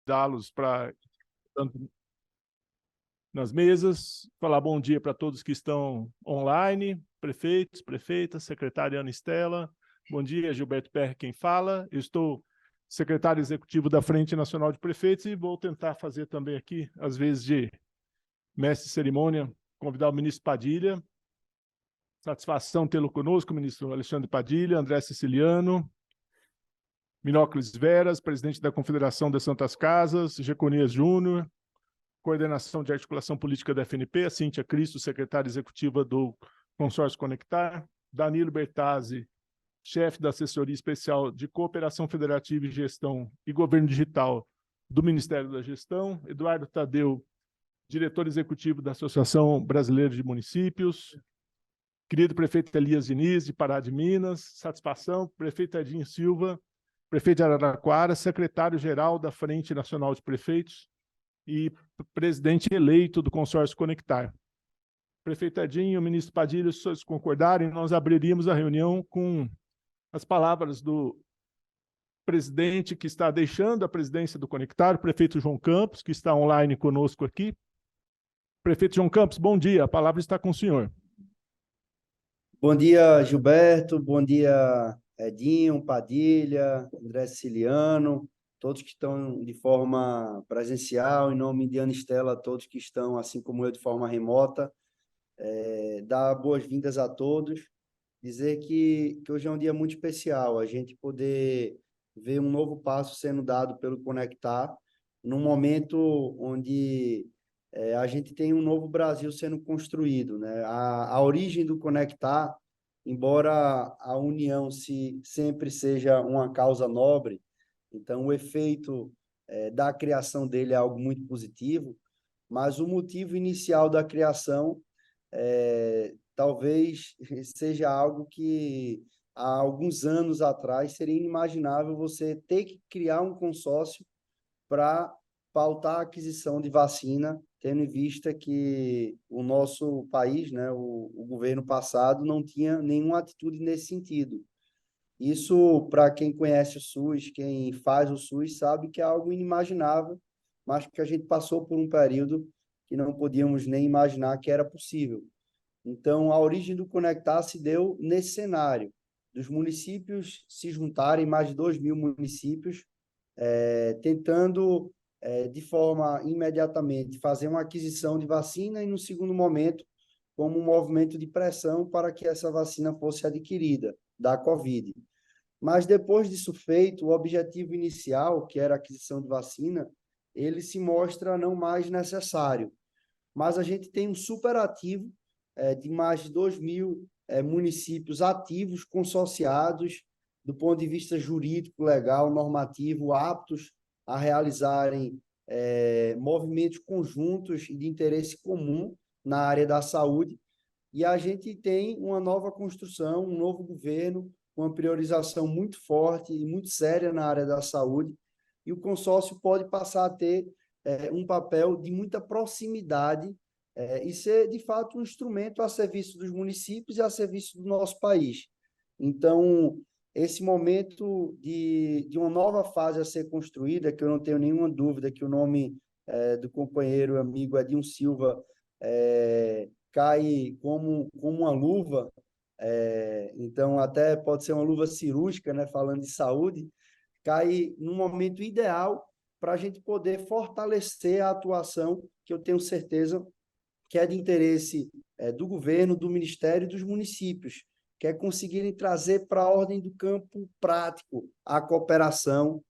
convidá-los para nas mesas, falar bom dia para todos que estão online, prefeitos, prefeitas, secretária Ana Estela. Bom dia, Gilberto Perry, quem fala. Eu estou secretário executivo da Frente Nacional de Prefeitos e vou tentar fazer também aqui, às vezes, de mestre de cerimônia, convidar o ministro Padilha. Satisfação tê-lo conosco, ministro Alexandre Padilha, André Siciliano, Minóclis Veras, presidente da Confederação das Santas Casas, Jeconias Júnior, coordenação de articulação política da FNP, a Cíntia Cristo, secretária executiva do Consórcio Conectar, Danilo Bertazzi, chefe da Assessoria Especial de Cooperação Federativa e Gestão e Governo Digital do Ministério da Gestão, Eduardo Tadeu, diretor executivo da Associação Brasileira de Municípios, querido prefeito Elias Diniz, de Pará de Minas, satisfação, prefeito Edinho Silva, prefeito de Araraquara, secretário-geral da Frente Nacional de Prefeitos e presidente eleito do Consórcio Conectar. Prefeito Edinho, ministro Padilha, se vocês concordarem, nós abriríamos a reunião com as palavras do presidente que está deixando a presidência do Conectar, o prefeito João Campos, que está online conosco aqui. Prefeito João Campos, bom dia, a palavra está com o senhor. Bom dia, Gilberto, bom dia, Edinho, Padilha, André Siciliano, todos que estão de forma presencial, em nome de Ana Estela, todos que estão, assim como eu, de forma remota. Dar boas-vindas a todos, dizer que hoje é um dia muito especial, a gente poder ver um novo passo sendo dado pelo Conectar, num momento onde a gente tem um novo Brasil sendo construído, né? A origem do Conectar, embora a união sempre seja uma causa nobre, então o efeito da criação dele é algo muito positivo, mas o motivo inicial da criação talvez seja algo que há alguns anos atrás seria inimaginável você ter que criar um consórcio para pautar a aquisição de vacina, tendo em vista que o nosso país, né, o governo passado, não tinha nenhuma atitude nesse sentido. Isso, para quem conhece o SUS, quem faz o SUS, sabe que é algo inimaginável, mas que a gente passou por um período que não podíamos nem imaginar que era possível. Então, a origem do Conectar se deu nesse cenário, dos municípios se juntarem, mais de 2.000 municípios, tentando, de forma imediatamente, fazer uma aquisição de vacina e, no segundo momento, como um movimento de pressão para que essa vacina fosse adquirida, da Covid. Mas, depois disso feito, o objetivo inicial, que era a aquisição de vacina, ele se mostra não mais necessário. Mas a gente tem um superativo de mais de 2.000 municípios ativos, consorciados, do ponto de vista jurídico, legal, normativo, aptos a realizarem movimentos conjuntos e de interesse comum na área da saúde. E a gente tem uma nova construção, um novo governo, com uma priorização muito forte e muito séria na área da saúde, e o consórcio pode passar a ter um papel de muita proximidade e ser, de fato, um instrumento a serviço dos municípios e a serviço do nosso país. Então, esse momento de uma nova fase a ser construída, que eu não tenho nenhuma dúvida que o nome do companheiro, amigo Edinho Silva, cai como uma luva, então até pode ser uma luva cirúrgica, né, falando de saúde, cai num momento ideal para a gente poder fortalecer a atuação, que eu tenho certeza que é de interesse do governo, do Ministério e dos municípios, que é conseguirem trazer para a ordem do campo prático a cooperação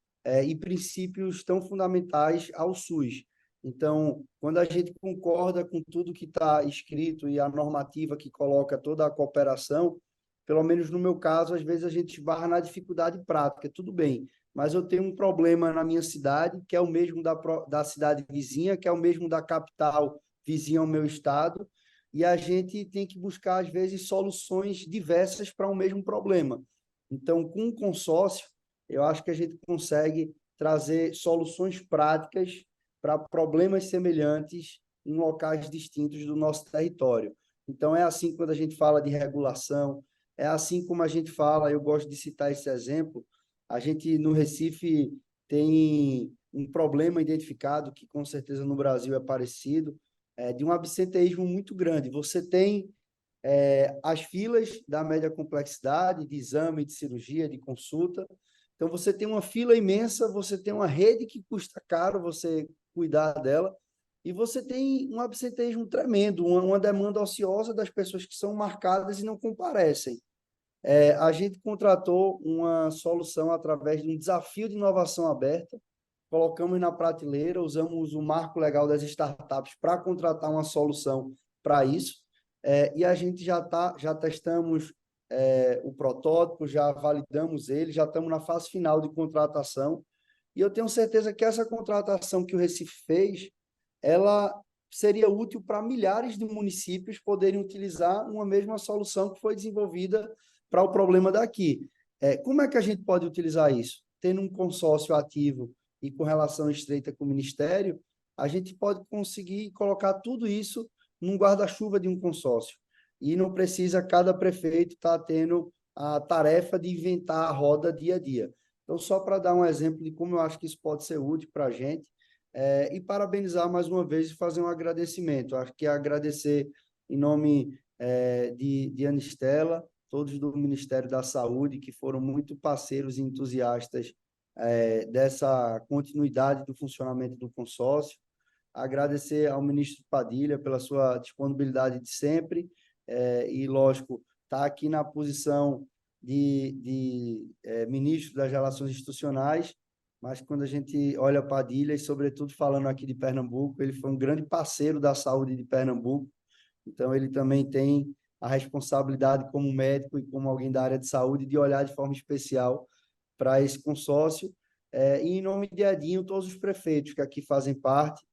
e princípios tão fundamentais ao SUS. Então, quando a gente concorda com tudo que está escrito e a normativa que coloca toda a cooperação, pelo menos no meu caso, às vezes a gente esbarra na dificuldade prática, tudo bem, mas eu tenho um problema na minha cidade, que é o mesmo da cidade vizinha, que é o mesmo da capital vizinha ao meu estado, e a gente tem que buscar, às vezes, soluções diversas para o mesmo problema. Então, com o consórcio, eu acho que a gente consegue trazer soluções práticas para problemas semelhantes em locais distintos do nosso território. Então, é assim quando a gente fala de regulação, é assim como a gente fala, eu gosto de citar esse exemplo, a gente no Recife tem um problema identificado, que com certeza no Brasil é parecido, de um absenteísmo muito grande. Você tem as filas da média complexidade, de exame, de cirurgia, de consulta. Então, você tem uma fila imensa, você tem uma rede que custa caro você cuidar dela, e você tem um absenteísmo tremendo, uma demanda ociosa das pessoas que são marcadas e não comparecem. A gente contratou uma solução através de um desafio de inovação aberta, colocamos na prateleira, usamos o marco legal das startups para contratar uma solução para isso, e a gente já testamos o protótipo, já validamos ele, já estamos na fase final de contratação, e eu tenho certeza que essa contratação que o Recife fez, ela seria útil para milhares de municípios poderem utilizar uma mesma solução que foi desenvolvida para o problema daqui. Como é que a gente pode utilizar isso? Tendo um consórcio ativo e com relação estreita com o Ministério, a gente pode conseguir colocar tudo isso num guarda-chuva de um consórcio. E não precisa cada prefeito estar tendo a tarefa de inventar a roda dia a dia. Então, só para dar um exemplo de como eu acho que isso pode ser útil para a gente, e parabenizar mais uma vez e fazer um agradecimento. Acho que agradecer em nome de Anistela, todos do Ministério da Saúde, que foram muito parceiros e entusiastas dessa continuidade do funcionamento do consórcio. Agradecer ao ministro Padilha pela sua disponibilidade de sempre e, lógico, está aqui na posição de ministro das Relações Institucionais, mas quando a gente olha Padilha, e sobretudo falando aqui de Pernambuco, ele foi um grande parceiro da saúde de Pernambuco, então ele também tem a responsabilidade como médico e como alguém da área de saúde de olhar de forma especial para esse consórcio. E em nome de Edinho, todos os prefeitos que aqui fazem parte,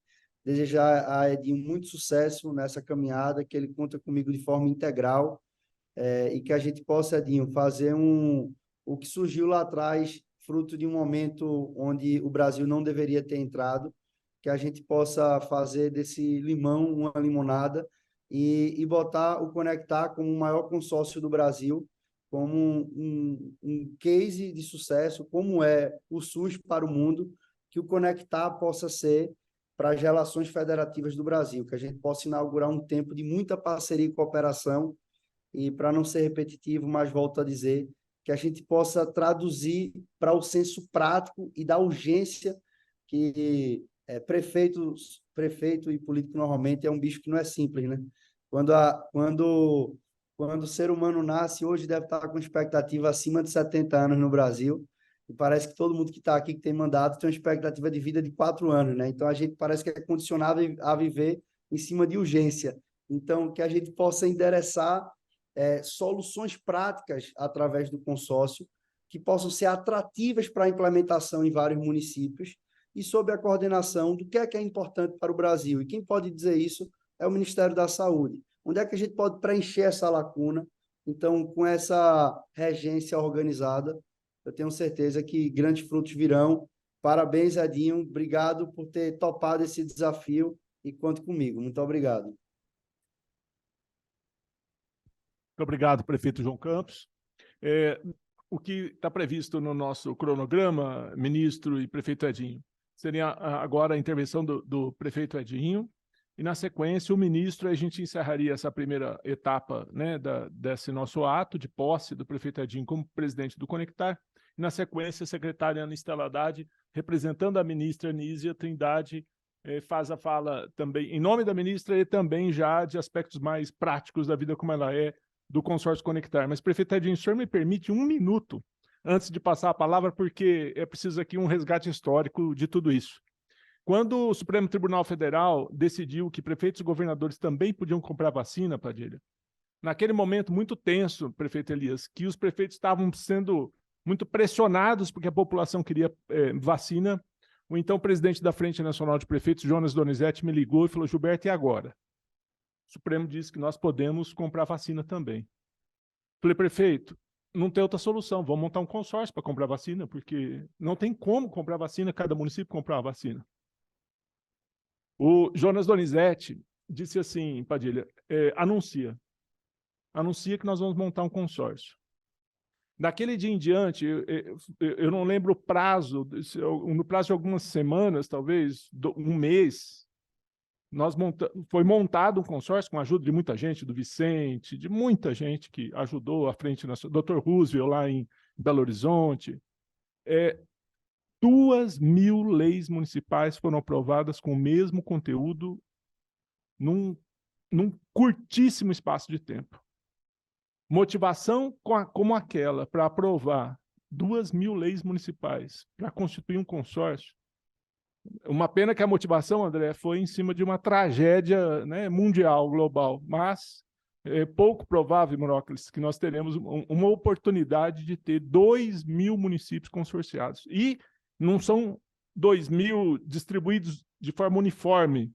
desejar a Edinho muito sucesso nessa caminhada, que ele conta comigo de forma integral, e que a gente possa, Edinho, fazer o que surgiu lá atrás, fruto de um momento onde o Brasil não deveria ter entrado, que a gente possa fazer desse limão uma limonada e botar o Conectar como o maior consórcio do Brasil, como um case de sucesso, como é o SUS para o mundo, que o Conectar possa ser para as relações federativas do Brasil, que a gente possa inaugurar um tempo de muita parceria e cooperação, e para não ser repetitivo, mas volto a dizer, que a gente possa traduzir para o senso prático e da urgência que prefeito e político normalmente é um bicho que não é simples, né? Quando o ser humano nasce, hoje deve estar com expectativa acima de 70 anos no Brasil, e parece que todo mundo que está aqui, que tem mandato, tem uma expectativa de vida de 4 anos, né? Então, a gente parece que é condicionado a viver em cima de urgência. Então, que a gente possa endereçar soluções práticas através do consórcio, que possam ser atrativas para a implementação em vários municípios, e sob a coordenação do que é importante para o Brasil. E quem pode dizer isso é o Ministério da Saúde. Onde é que a gente pode preencher essa lacuna? Então, com essa regência organizada, eu tenho certeza que grandes frutos virão. Parabéns, Edinho. Obrigado por ter topado esse desafio e conte comigo. Muito obrigado. Muito obrigado, prefeito João Campos. O que está previsto no nosso cronograma, ministro e prefeito Edinho, seria agora a intervenção do prefeito Edinho, e na sequência o ministro, a gente encerraria essa primeira etapa, né, desse nosso ato de posse do prefeito Edinho como presidente do Conectar, e na sequência a secretária Ana Estela Haddad, representando a ministra Nízia Trindade, faz a fala também em nome da ministra e também já de aspectos mais práticos da vida como ela é, do consórcio Conectar. Mas, prefeito Edinho, o senhor me permite 1 minuto antes de passar a palavra, porque é preciso aqui um resgate histórico de tudo isso. Quando o Supremo Tribunal Federal decidiu que prefeitos e governadores também podiam comprar vacina, Padilha, naquele momento muito tenso, prefeito Elias, que os prefeitos estavam sendo muito pressionados porque a população queria vacina, o então presidente da Frente Nacional de Prefeitos, Jonas Donizete, me ligou e falou: Gilberto, e agora? O Supremo disse que nós podemos comprar vacina também. Falei: prefeito, não tem outra solução, vamos montar um consórcio para comprar vacina, porque não tem como comprar vacina, cada município comprar uma vacina. O Jonas Donizete disse assim: Padilha, anuncia que nós vamos montar um consórcio. Daquele dia em diante, eu não lembro o prazo, no prazo de algumas semanas, talvez, um mês, foi montado um consórcio com a ajuda de muita gente, do Vicente, de muita gente que ajudou à frente, Dr. Roosevelt lá em Belo Horizonte. 2.000 leis municipais foram aprovadas com o mesmo conteúdo num curtíssimo espaço de tempo. Motivação como aquela para aprovar 2.000 leis municipais para constituir um consórcio. Uma pena que a motivação, André, foi em cima de uma tragédia, né, mundial, global, mas é pouco provável, Morocles, que nós teremos uma oportunidade de ter 2.000 municípios consorciados. E não são 2.000 distribuídos de forma uniforme.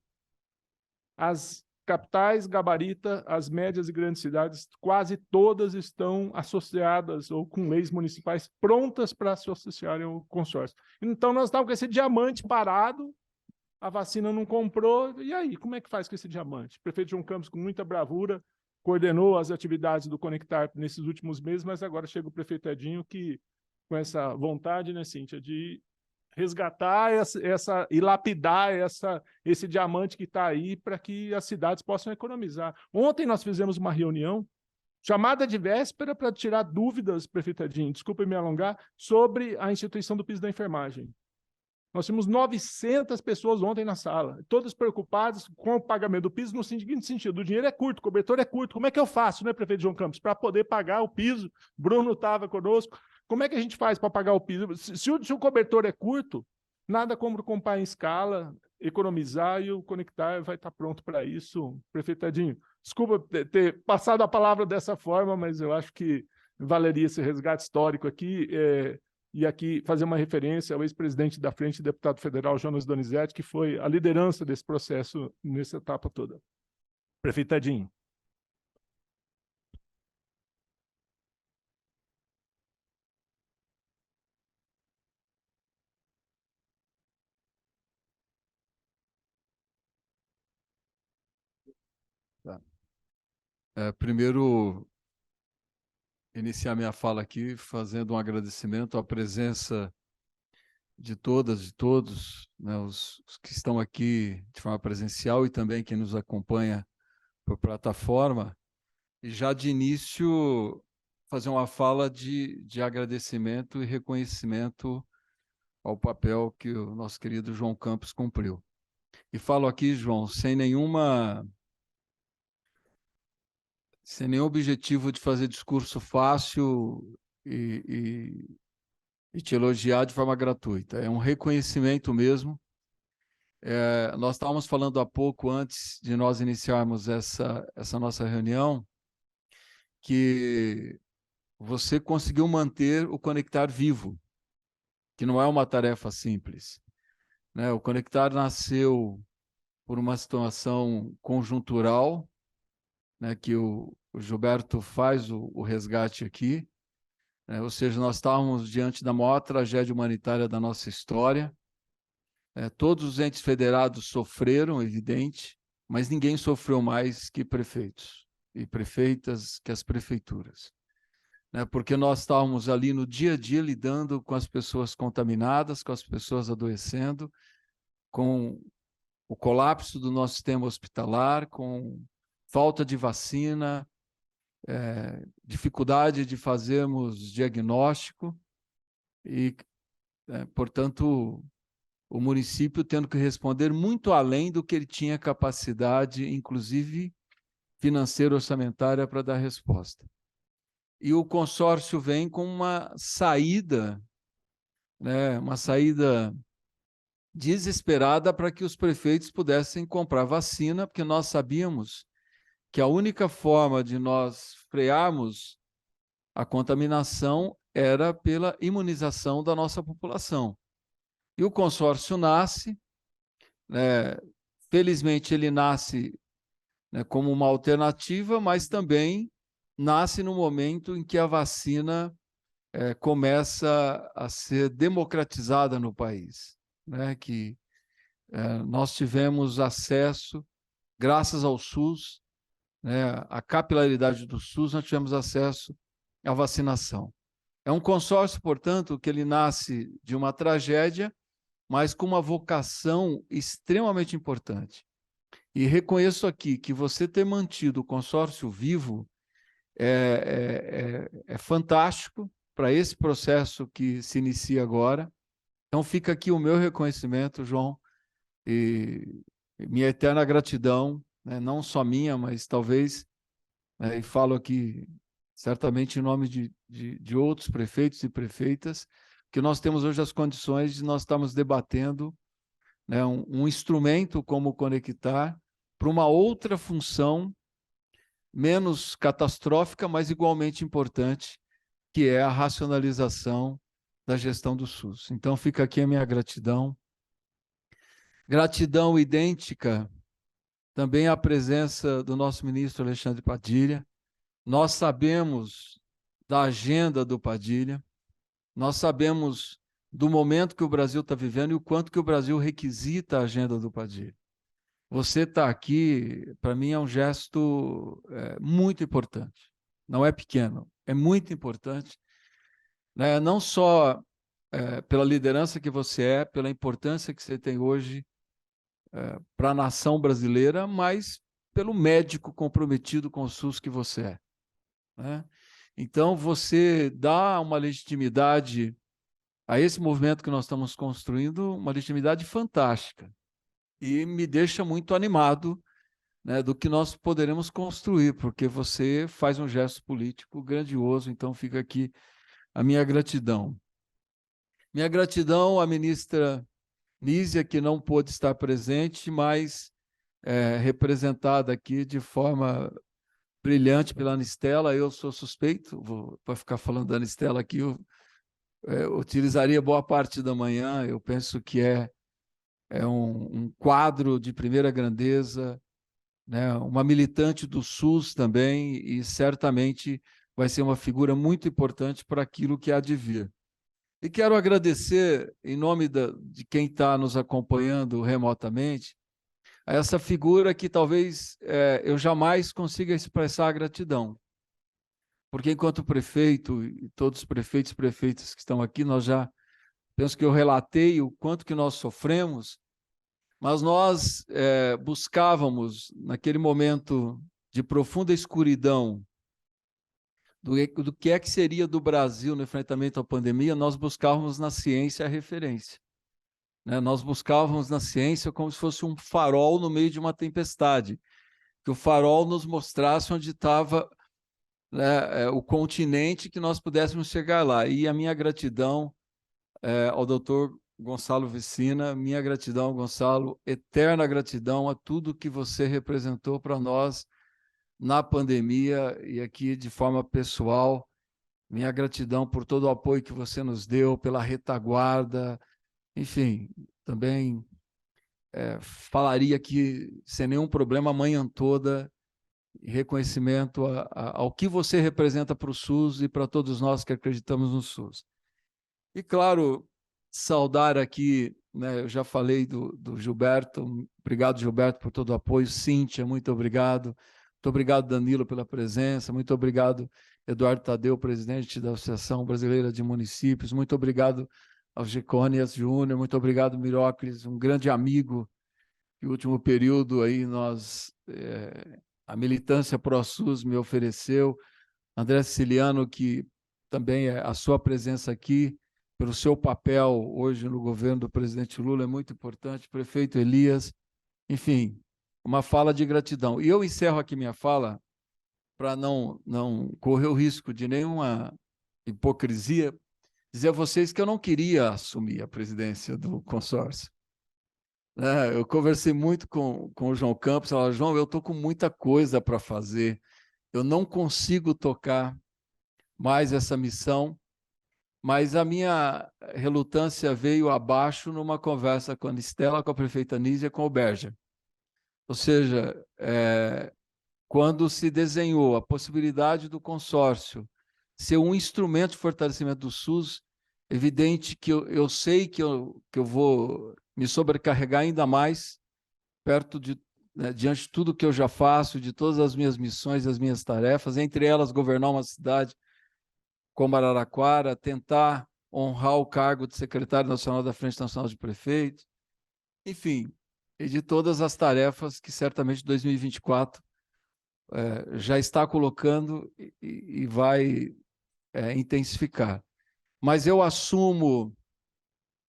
As capitais, gabarita, as médias e grandes cidades, quase todas estão associadas ou com leis municipais prontas para se associarem ao consórcio. Então, nós estávamos com esse diamante parado, a vacina não comprou, e aí, como é que faz com esse diamante? O prefeito João Campos, com muita bravura, coordenou as atividades do Conectar nesses últimos meses, mas agora chega o prefeito Edinho, que, com essa vontade, né, Cíntia, de resgatar e lapidar esse diamante que está aí para que as cidades possam economizar. Ontem nós fizemos uma reunião, chamada de véspera, para tirar dúvidas, prefeito Edinho, desculpe me alongar, sobre a instituição do piso da enfermagem. Nós tínhamos 900 pessoas ontem na sala, todas preocupadas com o pagamento do piso no seguinte sentido: o dinheiro é curto, o cobertor é curto, como é que eu faço, né, prefeito João Campos, para poder pagar o piso? Bruno estava conosco. Como é que a gente faz para pagar o piso? Se o cobertor é curto, nada como comprar em escala, economizar, e o Conectar vai estar pronto para isso. Prefeito Edinho, desculpa ter passado a palavra dessa forma, mas eu acho que valeria esse resgate histórico aqui, e aqui fazer uma referência ao ex-presidente da Frente, deputado federal Jonas Donizete, que foi a liderança desse processo nessa etapa toda. Prefeito Edinho. Tá. Primeiro, iniciar minha fala aqui fazendo um agradecimento à presença de todas e todos, né, os que estão aqui de forma presencial e também quem nos acompanha por plataforma, e já de início fazer uma fala de agradecimento e reconhecimento ao papel que o nosso querido João Campos cumpriu. E falo aqui, João, sem nenhum objetivo de fazer discurso fácil e te elogiar de forma gratuita. É um reconhecimento mesmo. Nós estávamos falando há pouco, antes de nós iniciarmos essa nossa reunião, que você conseguiu manter o Conectar vivo, que não é uma tarefa simples, né? O Conectar nasceu por uma situação conjuntural, né, que o Gilberto faz o resgate aqui, né? Ou seja, nós estávamos diante da maior tragédia humanitária da nossa história. Todos os entes federados sofreram, evidente, mas ninguém sofreu mais que prefeitos e prefeitas, que as prefeituras, né? Porque nós estávamos ali no dia a dia lidando com as pessoas contaminadas, com as pessoas adoecendo, com o colapso do nosso sistema hospitalar, com falta de vacina, dificuldade de fazermos diagnóstico e, portanto, o município tendo que responder muito além do que ele tinha capacidade, inclusive financeira, orçamentária, para dar resposta. E o consórcio vem com uma saída, né, uma saída desesperada para que os prefeitos pudessem comprar vacina, porque nós sabíamos que a única forma de nós frearmos a contaminação era pela imunização da nossa população. E o consórcio nasce, né, felizmente ele nasce, né, como uma alternativa, mas também nasce no momento em que a vacina começa a ser democratizada no país, né, que nós tivemos acesso, graças ao SUS, né, a capilaridade do SUS, nós tivemos acesso à vacinação. É um consórcio, portanto, que ele nasce de uma tragédia, mas com uma vocação extremamente importante. E reconheço aqui que você ter mantido o consórcio vivo é fantástico para esse processo que se inicia agora. Então, fica aqui o meu reconhecimento, João, e minha eterna gratidão, né, não só minha, mas talvez, e falo aqui certamente em nome de outros prefeitos e prefeitas, que nós temos hoje as condições de nós estarmos debatendo, né, um instrumento como o Conectar para uma outra função menos catastrófica, mas igualmente importante, que é a racionalização da gestão do SUS. Então, fica aqui a minha gratidão. Gratidão idêntica também à presença do nosso ministro Alexandre Padilha. Nós sabemos da agenda do Padilha, nós sabemos do momento que o Brasil está vivendo e o quanto que o Brasil requisita a agenda do Padilha. Você está aqui, para mim, é um gesto muito importante. Não é pequeno, é muito importante, né? Não só pela liderança que você é, pela importância que você tem hoje para a nação brasileira, mas pelo médico comprometido com o SUS que você é, né? Então, você dá uma legitimidade a esse movimento que nós estamos construindo, uma legitimidade fantástica. E me deixa muito animado, né, do que nós poderemos construir, porque você faz um gesto político grandioso, então fica aqui a minha gratidão. Minha gratidão à ministra Nízia, que não pôde estar presente, mas representada aqui de forma brilhante pela Anistela. Eu sou suspeito, para ficar falando da Anistela aqui, eu utilizaria boa parte da manhã. Eu penso que é um quadro de primeira grandeza, né? Uma militante do SUS também, e certamente vai ser uma figura muito importante para aquilo que há de vir. E quero agradecer, em nome de quem está nos acompanhando remotamente, a essa figura que talvez eu jamais consiga expressar a gratidão. Porque enquanto prefeito, e todos os prefeitos e prefeitas que estão aqui, nós já, penso que eu relatei o quanto que nós sofremos, mas nós buscávamos, naquele momento de profunda escuridão, do que é que seria do Brasil no enfrentamento à pandemia, nós buscávamos na ciência a referência, né? Nós buscávamos na ciência como se fosse um farol no meio de uma tempestade, que o farol nos mostrasse onde estava, né, o continente, que nós pudéssemos chegar lá. E a minha gratidão ao doutor Gonçalo Vicina, minha gratidão, Gonçalo, eterna gratidão a tudo que você representou para nós na pandemia, e aqui de forma pessoal, minha gratidão por todo o apoio que você nos deu, pela retaguarda, enfim, também falaria aqui sem nenhum problema a manhã toda, reconhecimento ao que você representa para o SUS e para todos nós que acreditamos no SUS. E, claro, saudar aqui, né, eu já falei do Gilberto, obrigado, Gilberto, por todo o apoio. Cíntia, muito obrigado. Muito obrigado, Danilo, pela presença. Muito obrigado, Eduardo Tadeu, presidente da Associação Brasileira de Municípios. Muito obrigado ao Gecônias Júnior. Muito obrigado, Mirócles, um grande amigo. No último período, aí a militância pró-SUS me ofereceu. André Siciliano, que também a sua presença aqui, pelo seu papel hoje no governo do presidente Lula, é muito importante. Prefeito Elias, enfim, uma fala de gratidão. E eu encerro aqui minha fala para não correr o risco de nenhuma hipocrisia, dizer a vocês que eu não queria assumir a presidência do consórcio. Eu conversei muito com o João Campos, falava, João, eu estou com muita coisa para fazer, eu não consigo tocar mais essa missão, mas a minha relutância veio abaixo numa conversa com a Anistela, com a prefeita Nízia, com o Berger. Ou seja, quando se desenhou a possibilidade do consórcio ser um instrumento de fortalecimento do SUS, evidente que eu sei que eu vou me sobrecarregar ainda mais, diante de tudo que eu já faço, de todas as minhas missões, as minhas tarefas, entre elas governar uma cidade como Araraquara, tentar honrar o cargo de secretário nacional da Frente Nacional de Prefeitos, enfim, e de todas as tarefas que certamente 2024 já está colocando e vai intensificar. Mas eu assumo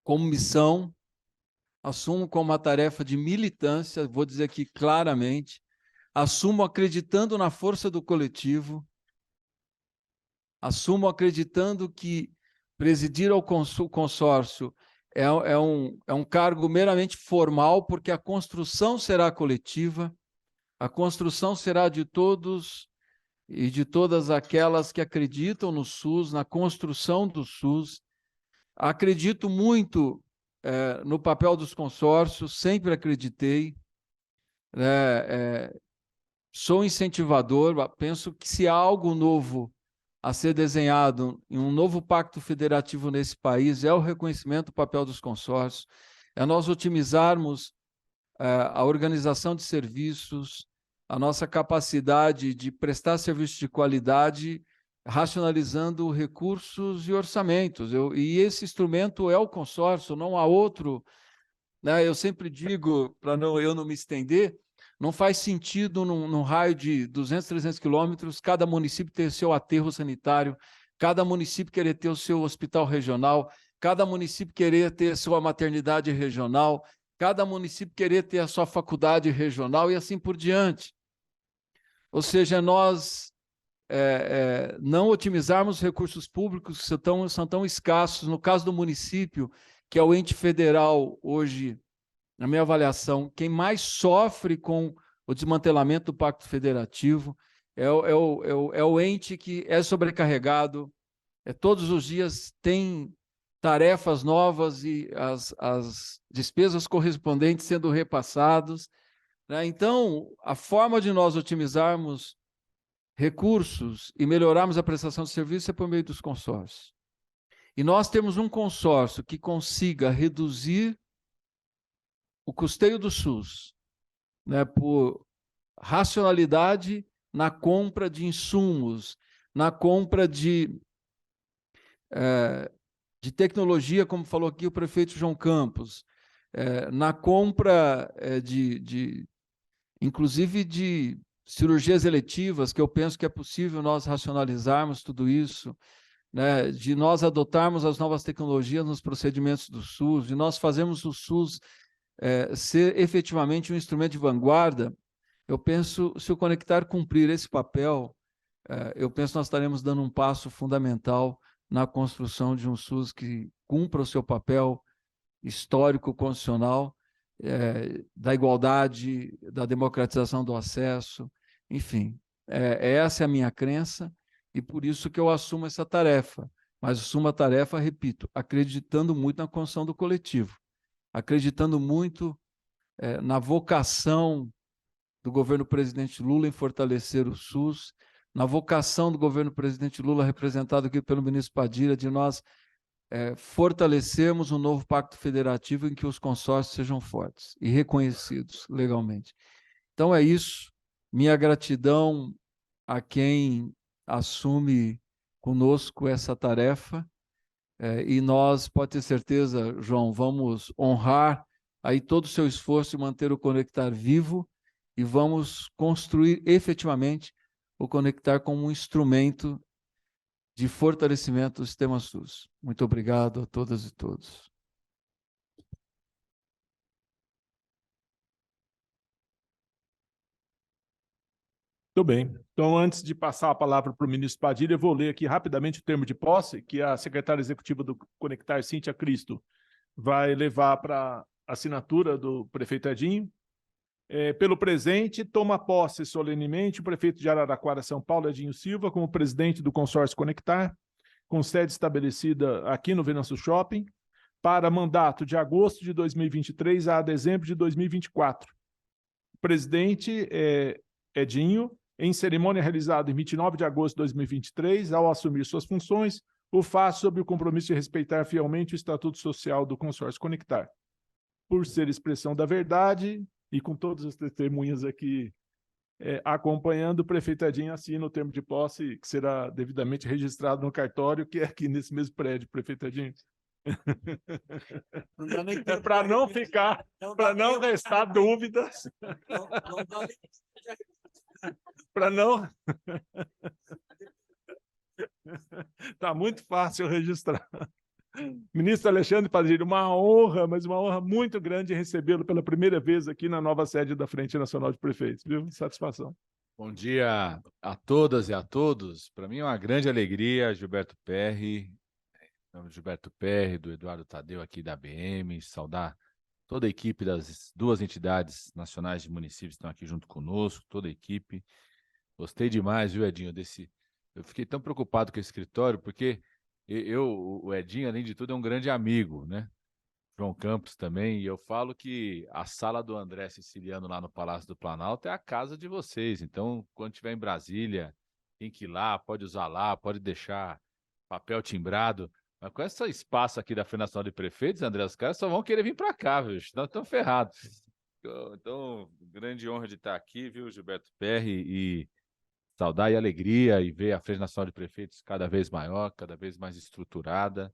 como missão, assumo como uma tarefa de militância, vou dizer aqui claramente, assumo acreditando na força do coletivo, assumo acreditando que presidir ao consórcio é um cargo meramente formal, porque a construção será coletiva, a construção será de todos e de todas aquelas que acreditam no SUS, na construção do SUS. Acredito muito no papel dos consórcios, sempre acreditei. Sou incentivador, penso que se há algo novo a ser desenhado em um novo pacto federativo nesse país, é o reconhecimento do papel dos consórcios, é nós otimizarmos a organização de serviços, a nossa capacidade de prestar serviços de qualidade, racionalizando recursos e orçamentos. E esse instrumento é o consórcio, não há outro. Eu sempre digo, para eu não me estender, não faz sentido, num raio de 200, 300 quilômetros, cada município ter seu aterro sanitário, cada município querer ter o seu hospital regional, cada município querer ter a sua maternidade regional, cada município querer ter a sua faculdade regional e assim por diante. Ou seja, nós não otimizarmos recursos públicos que são tão escassos. No caso do município, que é o ente federal hoje, na minha avaliação, quem mais sofre com o desmantelamento do Pacto Federativo é o ente que é sobrecarregado, todos os dias tem tarefas novas e as despesas correspondentes sendo repassadas. Então, a forma de nós otimizarmos recursos e melhorarmos a prestação de serviço é por meio dos consórcios. E nós temos um consórcio que consiga reduzir o custeio do SUS, por racionalidade na compra de insumos, na compra de tecnologia, como falou aqui o prefeito João Campos, na compra inclusive de cirurgias eletivas, que eu penso que é possível nós racionalizarmos tudo isso, de nós adotarmos as novas tecnologias nos procedimentos do SUS, de nós fazermos o SUS ser efetivamente um instrumento de vanguarda. Eu penso, se o Conectar cumprir esse papel, eu penso que nós estaremos dando um passo fundamental na construção de um SUS que cumpra o seu papel histórico, constitucional, da igualdade, da democratização do acesso, enfim. Essa é a minha crença e por isso que eu assumo essa tarefa. Mas assumo a tarefa, repito, acreditando muito na construção do coletivo, acreditando muito na vocação do governo presidente Lula em fortalecer o SUS, na vocação do governo presidente Lula, representado aqui pelo ministro Padilha, de nós fortalecermos um novo pacto federativo em que os consórcios sejam fortes e reconhecidos legalmente. Então é isso, minha gratidão a quem assume conosco essa tarefa, e nós, pode ter certeza, João, vamos honrar aí todo o seu esforço de manter o Conectar vivo e vamos construir efetivamente o Conectar como um instrumento de fortalecimento do sistema SUS. Muito obrigado a todas e todos. Muito bem. Então, antes de passar a palavra para o ministro Padilha, eu vou ler aqui rapidamente o termo de posse que a secretária executiva do Conectar, Cíntia Cristo, vai levar para assinatura do prefeito Edinho. Pelo presente, toma posse solenemente o prefeito de Araraquara, São Paulo, Edinho Silva, como presidente do consórcio Conectar, com sede estabelecida aqui no Venâncio Shopping, para mandato de agosto de 2023 a dezembro de 2024. O presidente Edinho, em cerimônia realizada em 29 de agosto de 2023, ao assumir suas funções, o faz sob o compromisso de respeitar fielmente o Estatuto Social do Consórcio Conectar. Por ser expressão da verdade, e com todas as testemunhas aqui acompanhando, o prefeito Edinho assina o termo de posse, que será devidamente registrado no cartório, que é aqui nesse mesmo prédio, prefeito Edinho. Não dá nem É para não ficar, para não restar dúvidas, não dá nem para não. Está muito fácil registrar. Ministro Alexandre Padilha, uma honra, mas uma honra muito grande recebê-lo pela primeira vez aqui na nova sede da Frente Nacional de Prefeitos, viu? Satisfação. Bom dia a todas e a todos. Para mim é uma grande alegria, Gilberto Perri, do Eduardo Tadeu aqui da ABM, saudar toda a equipe das duas entidades nacionais de municípios que estão aqui junto conosco, toda a equipe. Gostei demais, viu, Edinho, Eu fiquei tão preocupado com esse escritório, porque o Edinho, além de tudo, é um grande amigo, né? João Campos também, e eu falo que a sala do André Siciliano lá no Palácio do Planalto é a casa de vocês. Então, quando estiver em Brasília, tem que ir lá, pode usar lá, pode deixar papel timbrado. Mas com esse espaço aqui da Frente Nacional de Prefeitos, André, os caras só vão querer vir para cá, viu? Nós estamos ferrados. Então, grande honra de estar aqui, viu, Gilberto Perri, e saudar e alegria e ver a Frente Nacional de Prefeitos cada vez maior, cada vez mais estruturada.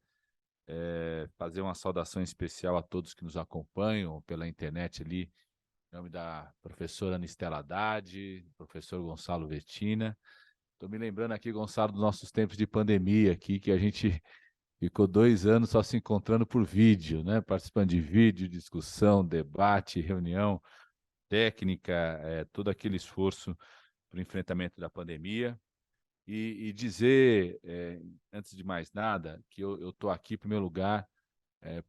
Fazer uma saudação especial a todos que nos acompanham pela internet ali, em nome da professora Anistela Haddad, professor Gonçalo Vetina. Estou me lembrando aqui, Gonçalo, dos nossos tempos de pandemia aqui, que a gente ficou 2 anos só se encontrando por vídeo, né? Participando de vídeo, discussão, debate, reunião técnica, todo aquele esforço para o enfrentamento da pandemia. E dizer, antes de mais nada, que eu estou aqui, em primeiro lugar,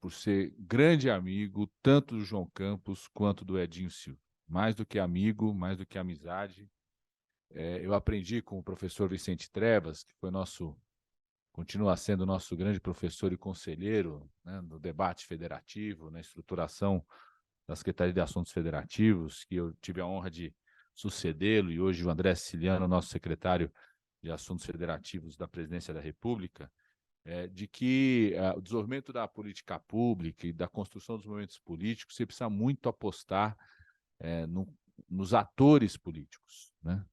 por ser grande amigo tanto do João Campos quanto do Edinho Silva. Mais do que amigo, mais do que amizade. Eu aprendi com o professor Vicente Trevas, que foi continua sendo nosso grande professor e conselheiro, né, no debate federativo, na estruturação da Secretaria de Assuntos Federativos, que eu tive a honra de sucedê-lo, e hoje o André Siciliano, nosso secretário de Assuntos Federativos da Presidência da República, de que o desenvolvimento da política pública e da construção dos movimentos políticos, você precisa muito apostar nos atores políticos, né?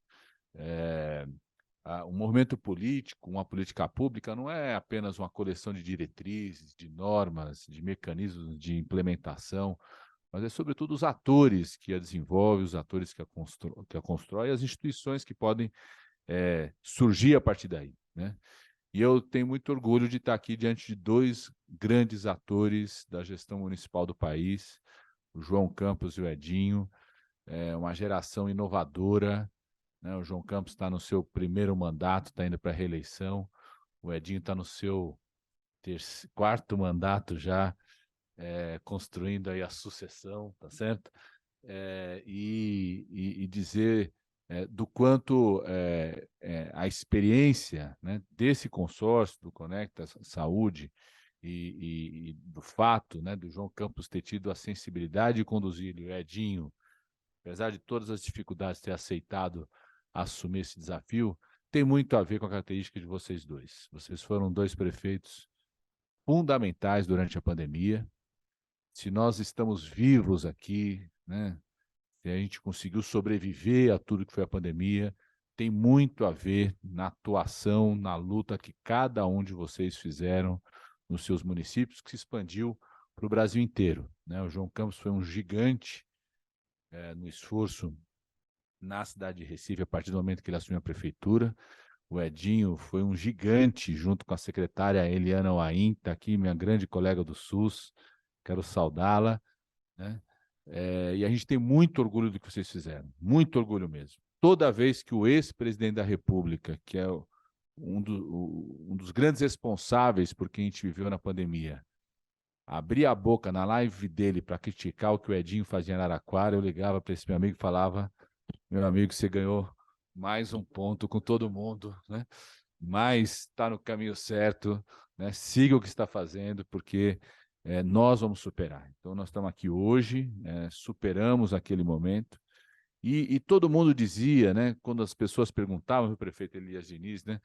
Um movimento político, uma política pública, não é apenas uma coleção de diretrizes, de normas, de mecanismos de implementação, mas é, sobretudo, os atores que a desenvolvem, os atores que a constroem, e as instituições que podem surgir a partir daí, né? E eu tenho muito orgulho de estar aqui diante de 2 grandes atores da gestão municipal do país, o João Campos e o Edinho, uma geração inovadora, né? O João Campos está no seu primeiro mandato, está indo para a reeleição, o Edinho está no seu 4º mandato já, construindo aí a sucessão, tá certo? E dizer do quanto a experiência, né, desse consórcio do Conecta Saúde e do fato, né, do João Campos ter tido a sensibilidade de conduzir o Edinho, apesar de todas as dificuldades, ter aceitado assumir esse desafio, tem muito a ver com a característica de vocês dois. Vocês foram 2 prefeitos fundamentais durante a pandemia. Se nós estamos vivos aqui, né, se a gente conseguiu sobreviver a tudo que foi a pandemia, tem muito a ver na atuação, na luta que cada um de vocês fizeram nos seus municípios, que se expandiu para o Brasil inteiro, né? O João Campos foi um gigante no esforço na cidade de Recife, a partir do momento que ele assumiu a prefeitura. O Edinho foi um gigante, junto com a secretária Eliana Wain, está aqui, minha grande colega do SUS, quero saudá-la, né? E a gente tem muito orgulho do que vocês fizeram, muito orgulho mesmo. Toda vez que o ex-presidente da República, que é um dos grandes responsáveis por que a gente viveu na pandemia, abria a boca na live dele para criticar o que o Edinho fazia em Araraquara, eu ligava para esse meu amigo e falava: meu amigo, você ganhou mais um ponto com todo mundo, né? Mas está no caminho certo, né? Siga o que está fazendo, porque nós vamos superar. Então, nós estamos aqui hoje, superamos aquele momento, e todo mundo dizia, né, quando as pessoas perguntavam, o prefeito Elias Diniz, né,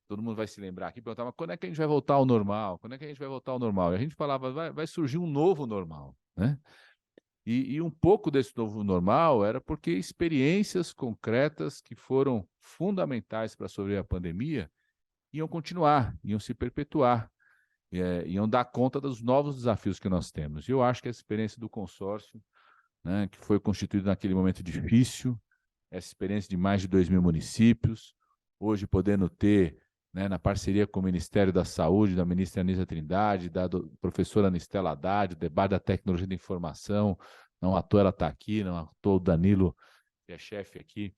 todo mundo vai se lembrar aqui, perguntava: quando é que a gente vai voltar ao normal? Quando é que a gente vai voltar ao normal? E a gente falava: vai surgir um novo normal, né? E um pouco desse novo normal era porque experiências concretas que foram fundamentais para sobreviver à pandemia iam continuar, iam se perpetuar, iam dar conta dos novos desafios que nós temos. E eu acho que a experiência do consórcio, né, que foi constituído naquele momento difícil, essa experiência de mais de 2.000 municípios, hoje podendo ter, né, na parceria com o Ministério da Saúde, da ministra Anísia Trindade, da professora Anistela Haddad, o debate da tecnologia da informação, não à toa ela está aqui, não à toa o Danilo, que é chefe aqui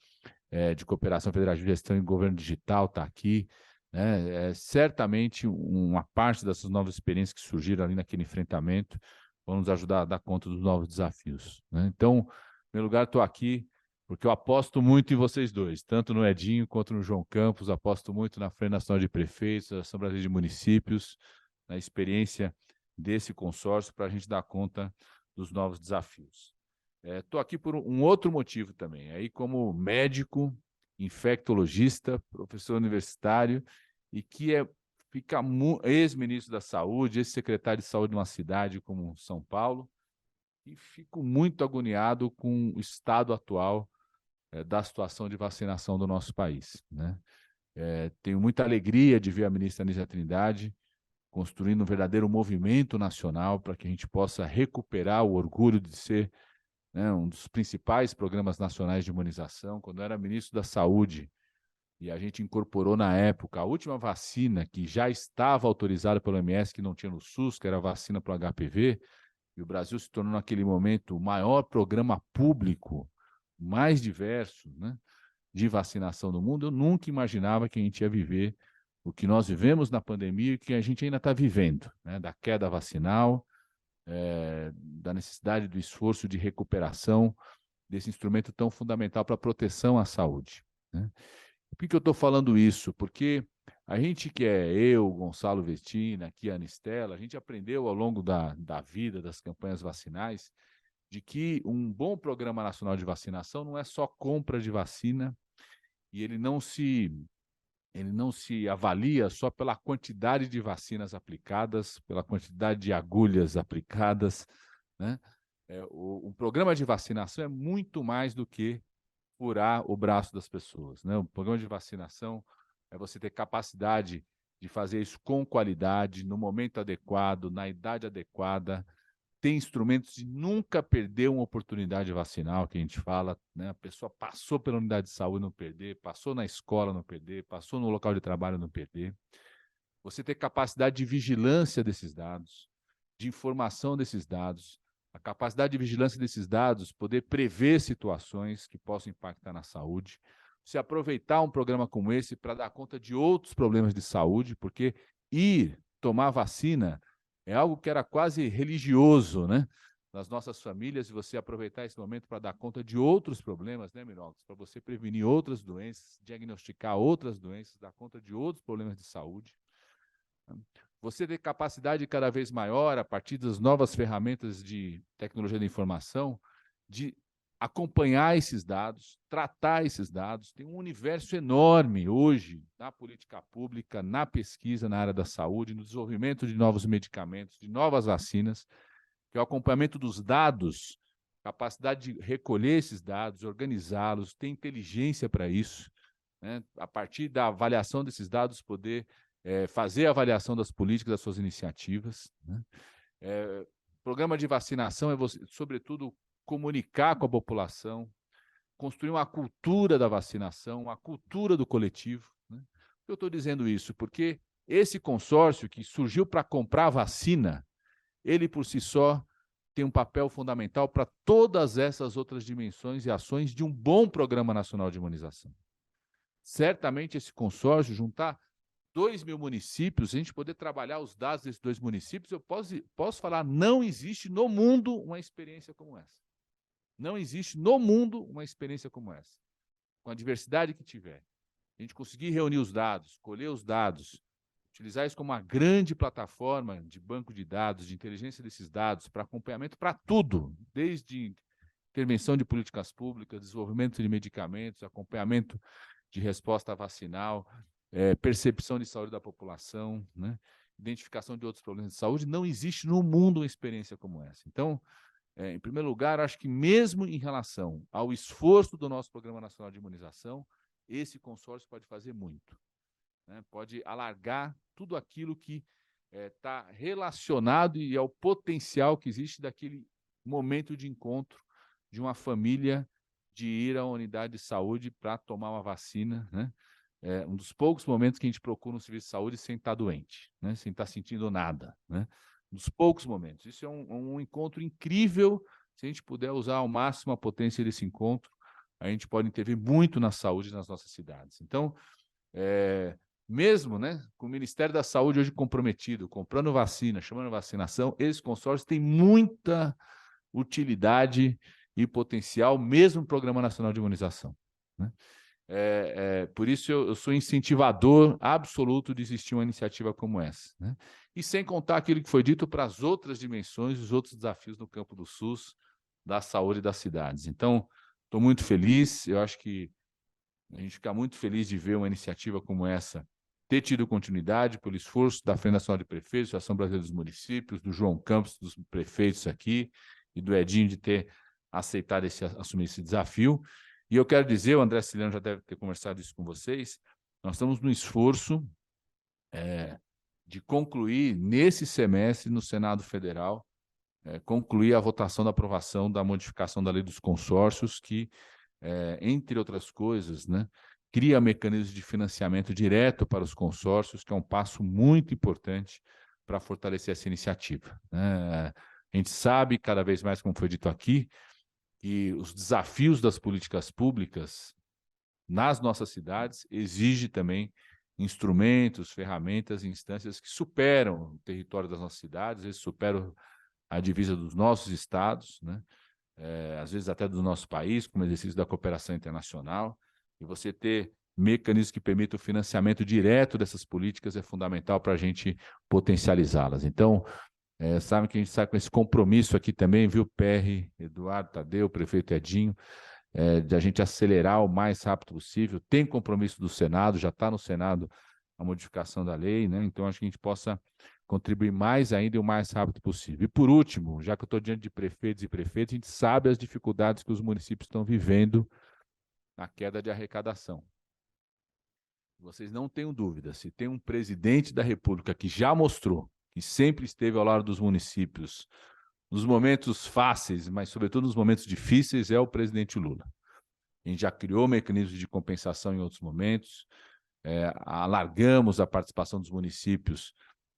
de Cooperação Federativa de Gestão e Governo Digital, está aqui, né? Certamente uma parte dessas novas experiências que surgiram ali naquele enfrentamento vão nos ajudar a dar conta dos novos desafios, né? Então, em meu lugar, estou aqui porque eu aposto muito em vocês dois, tanto no Edinho quanto no João Campos, aposto muito na Frente Nacional de Prefeitos, na Assembleia Brasileira de Municípios, na experiência desse consórcio para a gente dar conta dos novos desafios. Estou aqui por um outro motivo também, aí como médico, infectologista, professor universitário, e que fica ex-ministro da Saúde, ex-secretário de Saúde de uma cidade como São Paulo, e fico muito agoniado com o estado atual da situação de vacinação do nosso país, né? Tenho muita alegria de ver a ministra Anísia Trindade construindo um verdadeiro movimento nacional para que a gente possa recuperar o orgulho de ser, né, um dos principais programas nacionais de imunização. Quando eu era ministro da Saúde, e a gente incorporou na época a última vacina que já estava autorizada pelo OMS, que não tinha no SUS, que era a vacina para o HPV, e o Brasil se tornou naquele momento o maior programa público, mais diverso, né, de vacinação do mundo. Eu nunca imaginava que a gente ia viver o que nós vivemos na pandemia e que a gente ainda está vivendo, né, da queda vacinal, da necessidade do esforço de recuperação desse instrumento tão fundamental para a proteção à saúde, né? Por que eu estou falando isso? Porque a gente que é eu, Gonçalo Vestina, aqui a Anistela, a gente aprendeu ao longo da vida, das campanhas vacinais, de que um bom programa nacional de vacinação não é só compra de vacina, e ele não se avalia só pela quantidade de vacinas aplicadas, pela quantidade de agulhas aplicadas, né? O programa de vacinação é muito mais do que furar o braço das pessoas, né? O programa de vacinação é você ter capacidade de fazer isso com qualidade, no momento adequado, na idade adequada, ter instrumentos de nunca perder uma oportunidade vacinal, que a gente fala, né? A pessoa passou pela unidade de saúde, não perder, passou na escola, não perder, passou no local de trabalho, não perder. Você ter capacidade de vigilância desses dados, de informação desses dados, a capacidade de vigilância desses dados, poder prever situações que possam impactar na saúde, você aproveitar um programa como esse para dar conta de outros problemas de saúde, porque ir tomar vacina é algo que era quase religioso, né, nas nossas famílias, e você aproveitar esse momento para dar conta de outros problemas, né, Minox? Para você prevenir outras doenças, diagnosticar outras doenças, dar conta de outros problemas de saúde. Você ter capacidade cada vez maior, a partir das novas ferramentas de tecnologia da informação, de acompanhar esses dados, tratar esses dados. Tem um universo enorme hoje na política pública, na pesquisa na área da saúde, no desenvolvimento de novos medicamentos, de novas vacinas, que é o acompanhamento dos dados, capacidade de recolher esses dados, organizá-los, ter inteligência para isso, né? A partir da avaliação desses dados, poder fazer a avaliação das políticas, das suas iniciativas, né? Programa de vacinação é, você, sobretudo, comunicar com a população, construir uma cultura da vacinação, uma cultura do coletivo, né? Eu estou dizendo isso porque esse consórcio que surgiu para comprar vacina, ele por si só tem um papel fundamental para todas essas outras dimensões e ações de um bom Programa Nacional de Imunização. Certamente esse consórcio, juntar 2.000 municípios, a gente poder trabalhar os dados desses 2 municípios, eu posso falar, não existe no mundo uma experiência como essa. Não existe no mundo uma experiência como essa. Com a diversidade que tiver. A gente conseguir reunir os dados, colher os dados, utilizar isso como uma grande plataforma de banco de dados, de inteligência desses dados, para acompanhamento para tudo, desde intervenção de políticas públicas, desenvolvimento de medicamentos, acompanhamento de resposta vacinal, percepção de saúde da população, né? Identificação de outros problemas de saúde. Não existe no mundo uma experiência como essa. Então, em primeiro lugar, acho que mesmo em relação ao esforço do nosso Programa Nacional de Imunização, esse consórcio pode fazer muito, né? Pode alargar tudo aquilo que está relacionado e ao potencial que existe daquele momento de encontro de uma família de ir à unidade de saúde para tomar uma vacina, né? É um dos poucos momentos que a gente procura um serviço de saúde sem estar doente, né? Sem estar sentindo nada, né? Um dos poucos momentos. Isso é um encontro incrível. Se a gente puder usar ao máximo a potência desse encontro, a gente pode intervir muito na saúde nas nossas cidades. Então, mesmo, né, com o Ministério da Saúde hoje comprometido, comprando vacina, chamando vacinação, esse consórcio tem muita utilidade e potencial, mesmo no Programa Nacional de Imunização, né? Por isso eu sou incentivador absoluto de existir uma iniciativa como essa, né? E sem contar aquilo que foi dito para as outras dimensões, os outros desafios no campo do SUS, da saúde das cidades. Então, estou muito feliz, eu acho que a gente fica muito feliz de ver uma iniciativa como essa ter tido continuidade pelo esforço da Frente Nacional de Prefeitos, da Ação Brasileira dos Municípios, do João Campos, dos prefeitos aqui, e do Edinho de ter aceitado assumir esse desafio. E eu quero dizer, o André Ciliano já deve ter conversado isso com vocês, nós estamos no esforço de concluir nesse semestre no Senado Federal, concluir a votação da aprovação da modificação da lei dos consórcios, que, entre outras coisas, né, cria mecanismos de financiamento direto para os consórcios, que é um passo muito importante para fortalecer essa iniciativa, né? A gente sabe, cada vez mais, como foi dito aqui, que os desafios das políticas públicas nas nossas cidades exigem também instrumentos, ferramentas e instâncias que superam o território das nossas cidades, às vezes superam a divisa dos nossos estados, né? Às vezes até do nosso país, como exercício da cooperação internacional, e você ter mecanismos que permitam o financiamento direto dessas políticas é fundamental para a gente potencializá-las. Então, sabe que a gente sai com esse compromisso aqui também, viu, PR, Eduardo Tadeu, prefeito Edinho, de a gente acelerar o mais rápido possível. Tem compromisso do Senado, já está no Senado a modificação da lei, né? Então acho que a gente possa contribuir mais ainda e o mais rápido possível. E por último, já que eu estou diante de prefeitos e prefeitas, a gente sabe as dificuldades que os municípios estão vivendo na queda de arrecadação. Vocês não tenham dúvida, se tem um presidente da República que já mostrou que sempre esteve ao lado dos municípios nos momentos fáceis, mas sobretudo nos momentos difíceis, é o presidente Lula. A gente já criou mecanismos de compensação em outros momentos, alargamos a participação dos municípios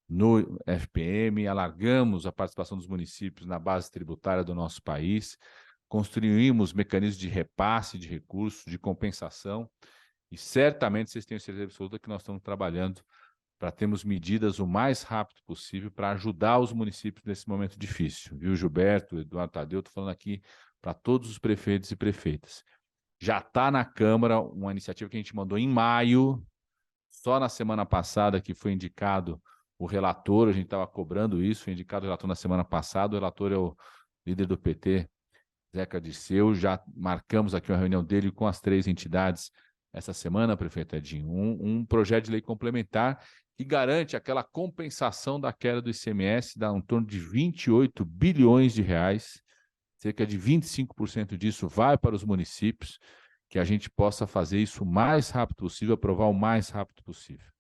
no FPM, alargamos a participação dos municípios na base tributária do nosso país, construímos mecanismos de repasse de recursos, de compensação, e certamente vocês têm certeza absoluta que nós estamos trabalhando para termos medidas o mais rápido possível para ajudar os municípios nesse momento difícil. Viu, Gilberto, Eduardo Tadeu, estou falando aqui para todos os prefeitos e prefeitas. Já está na Câmara uma iniciativa que a gente mandou em maio, só na semana passada que foi indicado o relator, a gente estava cobrando isso, foi indicado o relator na semana passada, o relator é o líder do PT, Zeca Dirceu, já marcamos aqui uma reunião dele com as 3 entidades essa semana, prefeito Edinho, um projeto de lei complementar que garante aquela compensação da queda do ICMS, dá em torno de 28 bilhões de reais, cerca de 25% disso vai para os municípios, que a gente possa fazer isso o mais rápido possível, aprovar o mais rápido possível.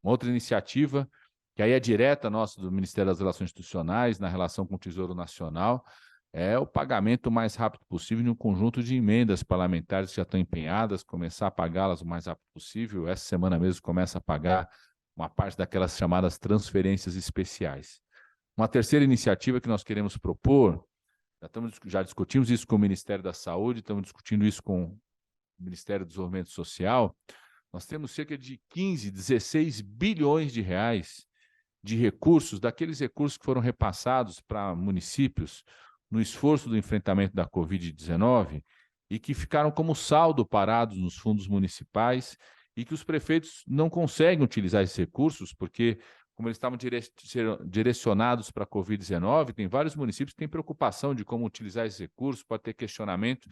Uma outra iniciativa, que aí é direta nossa do Ministério das Relações Institucionais, na relação com o Tesouro Nacional, é o pagamento o mais rápido possível de um conjunto de emendas parlamentares que já estão empenhadas, começar a pagá-las o mais rápido possível. Essa semana mesmo começa a pagar uma parte daquelas chamadas transferências especiais. Uma terceira iniciativa que nós queremos propor, já discutimos isso com o Ministério da Saúde, estamos discutindo isso com o Ministério do Desenvolvimento Social, nós temos cerca de 15, 16 bilhões de reais de recursos, daqueles recursos que foram repassados para municípios no esforço do enfrentamento da Covid-19 e que ficaram como saldo parados nos fundos municipais e que os prefeitos não conseguem utilizar esses recursos porque, como eles estavam direcionados para a Covid-19, tem vários municípios que têm preocupação de como utilizar esses recursos, pode ter questionamento.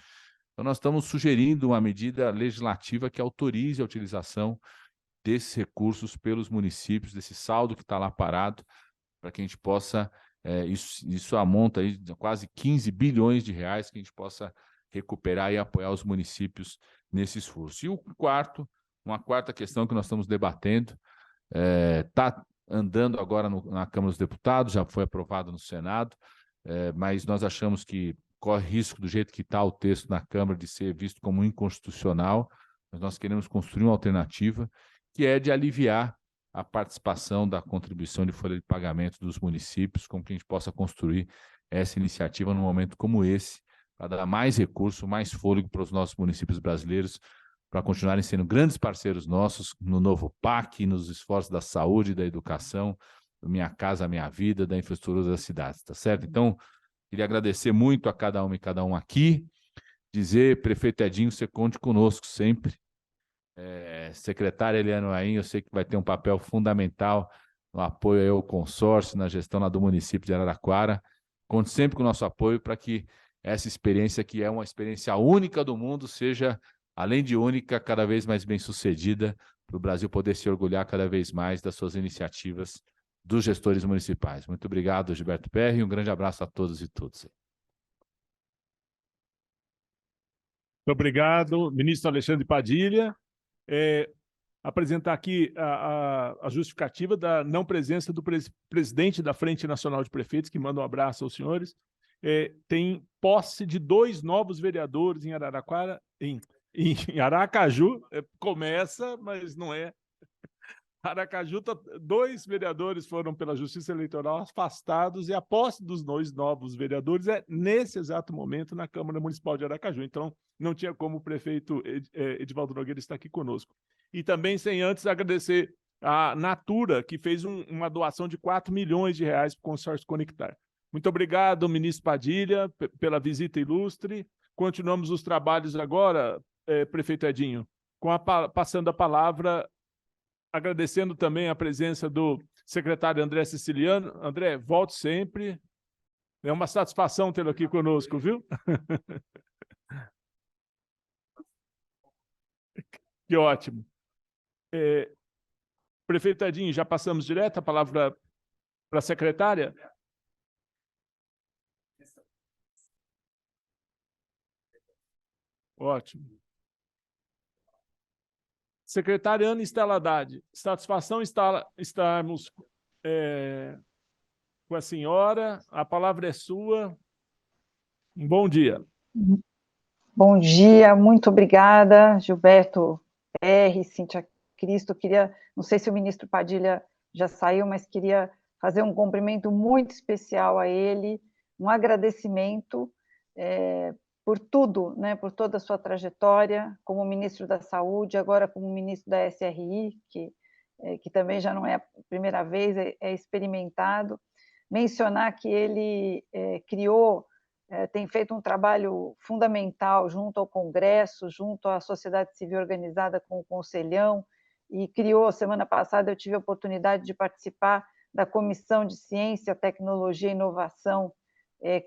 Então, nós estamos sugerindo uma medida legislativa que autorize a utilização desses recursos pelos municípios, desse saldo que está lá parado, para que a gente possa Isso amonta aí a quase 15 bilhões de reais que a gente possa recuperar e apoiar os municípios nesse esforço. E uma quarta questão que nós estamos debatendo, está andando agora na Câmara dos Deputados, já foi aprovado no Senado, mas nós achamos que corre risco, do jeito que está o texto na Câmara, de ser visto como inconstitucional, mas nós queremos construir uma alternativa, que é de aliviar a participação da contribuição de folha de pagamento dos municípios, com que a gente possa construir essa iniciativa num momento como esse, para dar mais recurso, mais fôlego para os nossos municípios brasileiros, para continuarem sendo grandes parceiros nossos no novo PAC, nos esforços da saúde, da educação, do Minha Casa Minha Vida, da infraestrutura das cidades, tá certo? Então, queria agradecer muito a cada uma e cada um aqui, dizer, prefeito Edinho, você conte conosco sempre. Secretária Eliane Ain, eu sei que vai ter um papel fundamental no apoio ao consórcio, na gestão lá do município de Araraquara. Conte sempre com o nosso apoio para que essa experiência, que é uma experiência única do mundo, seja, além de única, cada vez mais bem-sucedida, para o Brasil poder se orgulhar cada vez mais das suas iniciativas dos gestores municipais. Muito obrigado, Gilberto Perry, e um grande abraço a todos e todas. Muito obrigado, ministro Alexandre Padilha. Apresentar aqui a justificativa da não presença do presidente da Frente Nacional de Prefeitos, que manda um abraço aos senhores. Tem posse de 2 novos vereadores em Araraquara, em Aracaju, começa, mas não é. Aracaju, 2 vereadores foram pela Justiça Eleitoral afastados, e a posse dos 2 novos vereadores é nesse exato momento na Câmara Municipal de Aracaju. Então, não tinha como o prefeito Edivaldo Nogueira estar aqui conosco. E também, sem antes agradecer a Natura, que fez uma doação de 4 milhões de reais para o consórcio Conectar. Muito obrigado, ministro Padilha, pela visita ilustre. Continuamos os trabalhos agora, prefeito Edinho, passando a palavra, agradecendo também a presença do secretário André Siciliano. André, volte sempre. É uma satisfação tê-lo aqui conosco, viu? Que ótimo. Prefeito Edinho, já passamos direto a palavra para a secretária? Ótimo. Secretária Ana Estela Haddad, satisfação estarmos com a senhora. A palavra é sua. Um bom dia. Bom dia, muito obrigada, Gilberto R., Cíntia Cristo. Não sei se o ministro Padilha já saiu, mas queria fazer um cumprimento muito especial a ele, um agradecimento por tudo, né, por toda a sua trajetória como ministro da Saúde, agora como ministro da SRI, que também já não é a primeira vez, é experimentado. Mencionar que ele tem feito um trabalho fundamental junto ao Congresso, junto à sociedade civil organizada com o Conselhão, e criou, semana passada eu tive a oportunidade de participar da Comissão de Ciência, Tecnologia e Inovação,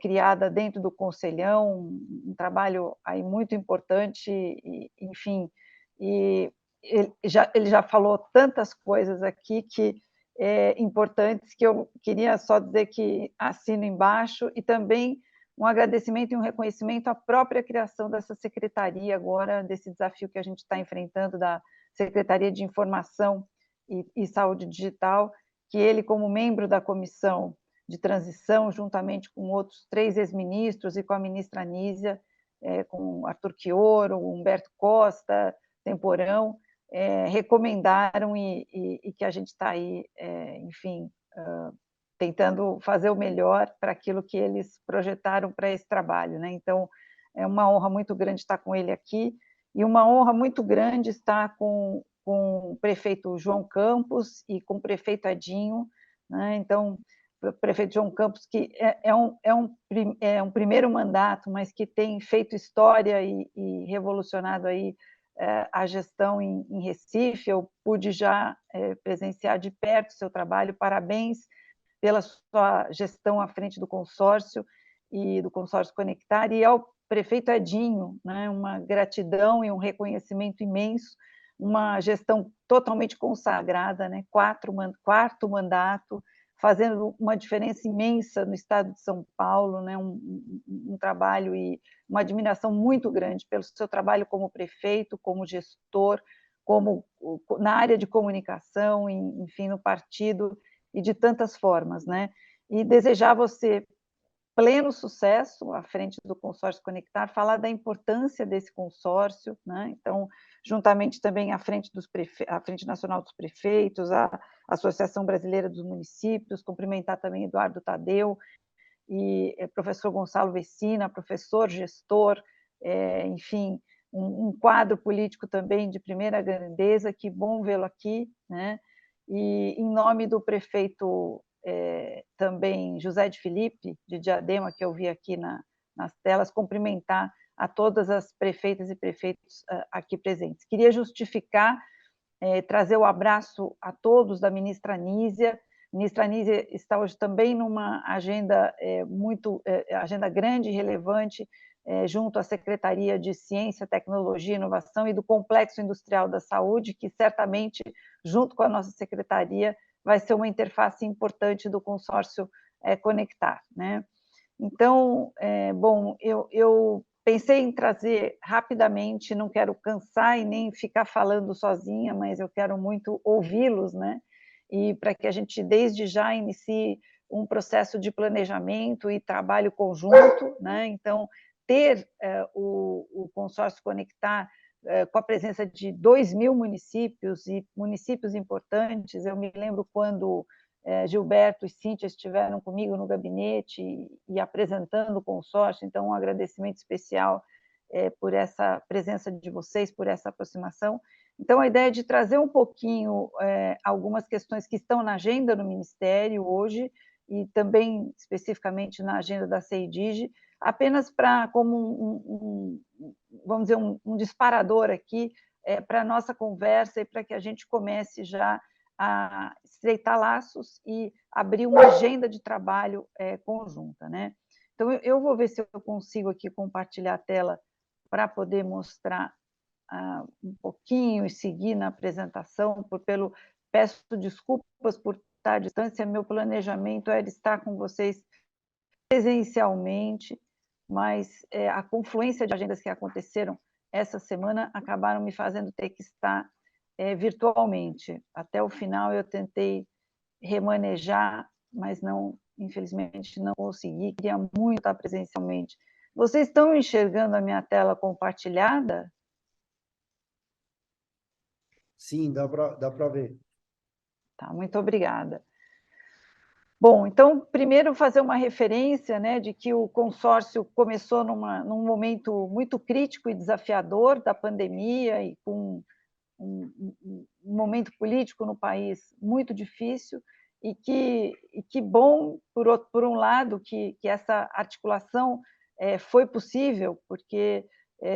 criada dentro do Conselhão, um trabalho aí muito importante, enfim, e ele já falou tantas coisas aqui importantes, que eu queria só dizer que assino embaixo, e também um agradecimento e um reconhecimento à própria criação dessa secretaria agora, desse desafio que a gente está enfrentando, da Secretaria de Informação e Saúde Digital, que ele, como membro da Comissão de Transição, juntamente com outros 3 ex-ministros e com a ministra Anísia, com Arthur Chioro, Humberto Costa, Temporão, recomendaram e que a gente está aí, enfim, tentando fazer o melhor para aquilo que eles projetaram para esse trabalho, né? Então, é uma honra muito grande estar com ele aqui, e uma honra muito grande estar com o prefeito João Campos e com o prefeito Edinho, né? Então, o prefeito João Campos, que é um primeiro mandato, mas que tem feito história e revolucionado aí a gestão em Recife. Eu pude já presenciar de perto o seu trabalho. Parabéns pela sua gestão à frente do consórcio e do consórcio Conectar, e ao prefeito Edinho, né, uma gratidão e um reconhecimento imenso, uma gestão totalmente consagrada, né, quarto mandato, fazendo uma diferença imensa no estado de São Paulo, né? Um trabalho e uma admiração muito grande pelo seu trabalho como prefeito, como gestor, como na área de comunicação, enfim, no partido e de tantas formas, né? E desejar você pleno sucesso à frente do consórcio Conectar, falar da importância desse consórcio, né? Então, juntamente também à frente à Frente Nacional dos Prefeitos, a Associação Brasileira dos Municípios, cumprimentar também Eduardo Tadeu e professor Gonçalo Vecina, professor, gestor, enfim, um quadro político também de primeira grandeza, que bom vê-lo aqui, né? E em nome do prefeito também José de Filipe, de Diadema, que eu vi aqui nas telas, cumprimentar a todas as prefeitas e prefeitos aqui presentes. Queria justificar, trazer o abraço a todos da ministra Anísia. A ministra Anísia está hoje também numa agenda agenda grande e relevante, junto à Secretaria de Ciência, Tecnologia, Inovação e do Complexo Industrial da Saúde, que certamente, junto com a nossa secretaria, vai ser uma interface importante do consórcio Conectar, né? Então, bom, eu pensei em trazer rapidamente, não quero cansar e nem ficar falando sozinha, mas eu quero muito ouvi-los, né? E para que a gente, desde já, inicie um processo de planejamento e trabalho conjunto, né? Então, ter o consórcio Conectar com a presença de 2.000 municípios e municípios importantes. Eu me lembro quando Gilberto e Cíntia estiveram comigo no gabinete e apresentando o consórcio, então um agradecimento especial por essa presença de vocês, por essa aproximação. Então, a ideia é de trazer um pouquinho algumas questões que estão na agenda do Ministério hoje, e também especificamente na agenda da CEIDIG, apenas para, como vamos dizer, um disparador aqui para a nossa conversa e para que a gente comece já a estreitar laços e abrir uma agenda de trabalho conjunta, né? Então, eu vou ver se eu consigo aqui compartilhar a tela para poder mostrar um pouquinho e seguir na apresentação. Peço desculpas por estar à distância, meu planejamento era estar com vocês presencialmente, mas a confluência de agendas que aconteceram essa semana acabaram me fazendo ter que estar virtualmente. Até o final eu tentei remanejar, mas não, infelizmente não consegui, queria muito estar presencialmente. Vocês estão enxergando a minha tela compartilhada? Sim, dá para ver. Tá, muito obrigada. Bom, então, primeiro fazer uma referência, né, de que o consórcio começou num momento muito crítico e desafiador da pandemia e com um momento político no país muito difícil, e que bom, por um lado, que essa articulação foi possível, porque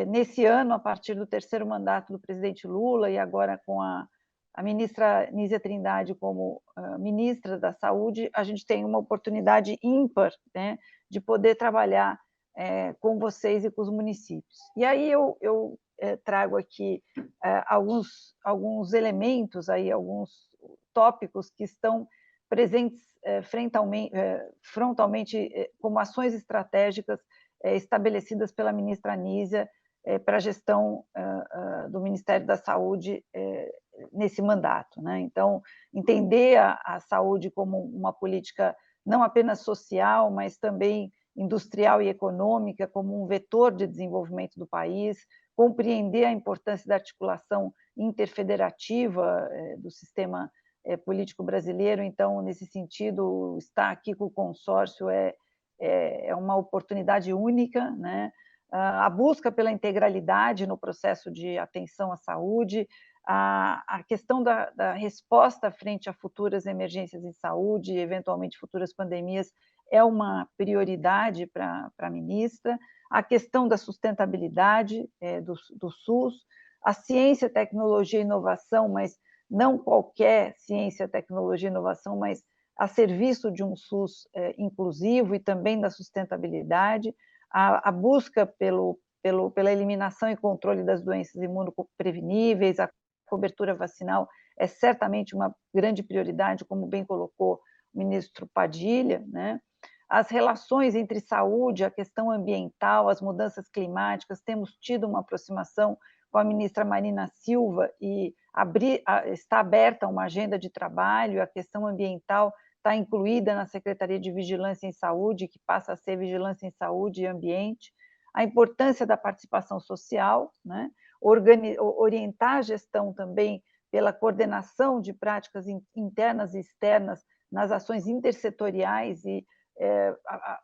nesse ano, a partir do terceiro mandato do presidente Lula, e agora com a ministra Nízia Trindade como ministra da Saúde, a gente tem uma oportunidade ímpar, né, de poder trabalhar com vocês e com os municípios. E aí eu trago aqui alguns elementos, aí, alguns tópicos que estão presentes frontalmente como ações estratégicas estabelecidas pela ministra Anísia para a gestão do Ministério da Saúde nesse mandato, né? Então, entender a saúde como uma política não apenas social, mas também industrial e econômica, como um vetor de desenvolvimento do país, compreender a importância da articulação interfederativa do sistema político brasileiro. Então, nesse sentido, estar aqui com o consórcio é uma oportunidade única, né? A busca pela integralidade no processo de atenção à saúde, a questão da resposta frente a futuras emergências em saúde, eventualmente futuras pandemias, é uma prioridade para a ministra, a questão da sustentabilidade do SUS, a ciência, tecnologia e inovação, mas não qualquer ciência, tecnologia e inovação, mas a serviço de um SUS inclusivo e também da sustentabilidade, a busca pela eliminação e controle das doenças imunopreveníveis, a cobertura vacinal é certamente uma grande prioridade, como bem colocou ministro Padilha, né? As relações entre saúde, a questão ambiental, as mudanças climáticas, temos tido uma aproximação com a ministra Marina Silva e está aberta uma agenda de trabalho, a questão ambiental está incluída na Secretaria de Vigilância em Saúde, que passa a ser Vigilância em Saúde e Ambiente, a importância da participação social, né? Orientar a gestão também pela coordenação de práticas internas e externas nas ações intersetoriais e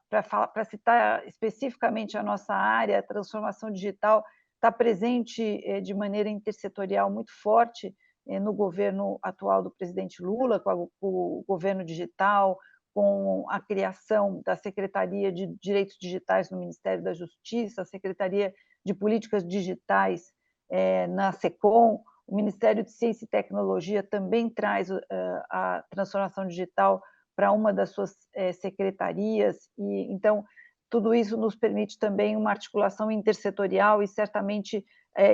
para citar especificamente a nossa área, a transformação digital está presente de maneira intersetorial muito forte no governo atual do presidente Lula, com o governo digital, com a criação da Secretaria de Direitos Digitais no Ministério da Justiça, a Secretaria de Políticas Digitais na SECOM, o Ministério de Ciência e Tecnologia também traz a transformação digital para uma das suas secretarias, e então tudo isso nos permite também uma articulação intersetorial e certamente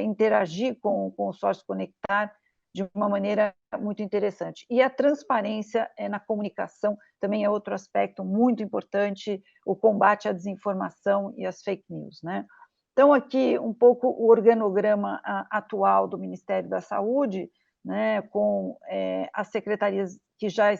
interagir com o Sócio Conectar de uma maneira muito interessante. E a transparência na comunicação também é outro aspecto muito importante, o combate à desinformação e às fake news, né? Então, aqui um pouco o organograma atual do Ministério da Saúde, né, com as secretarias que já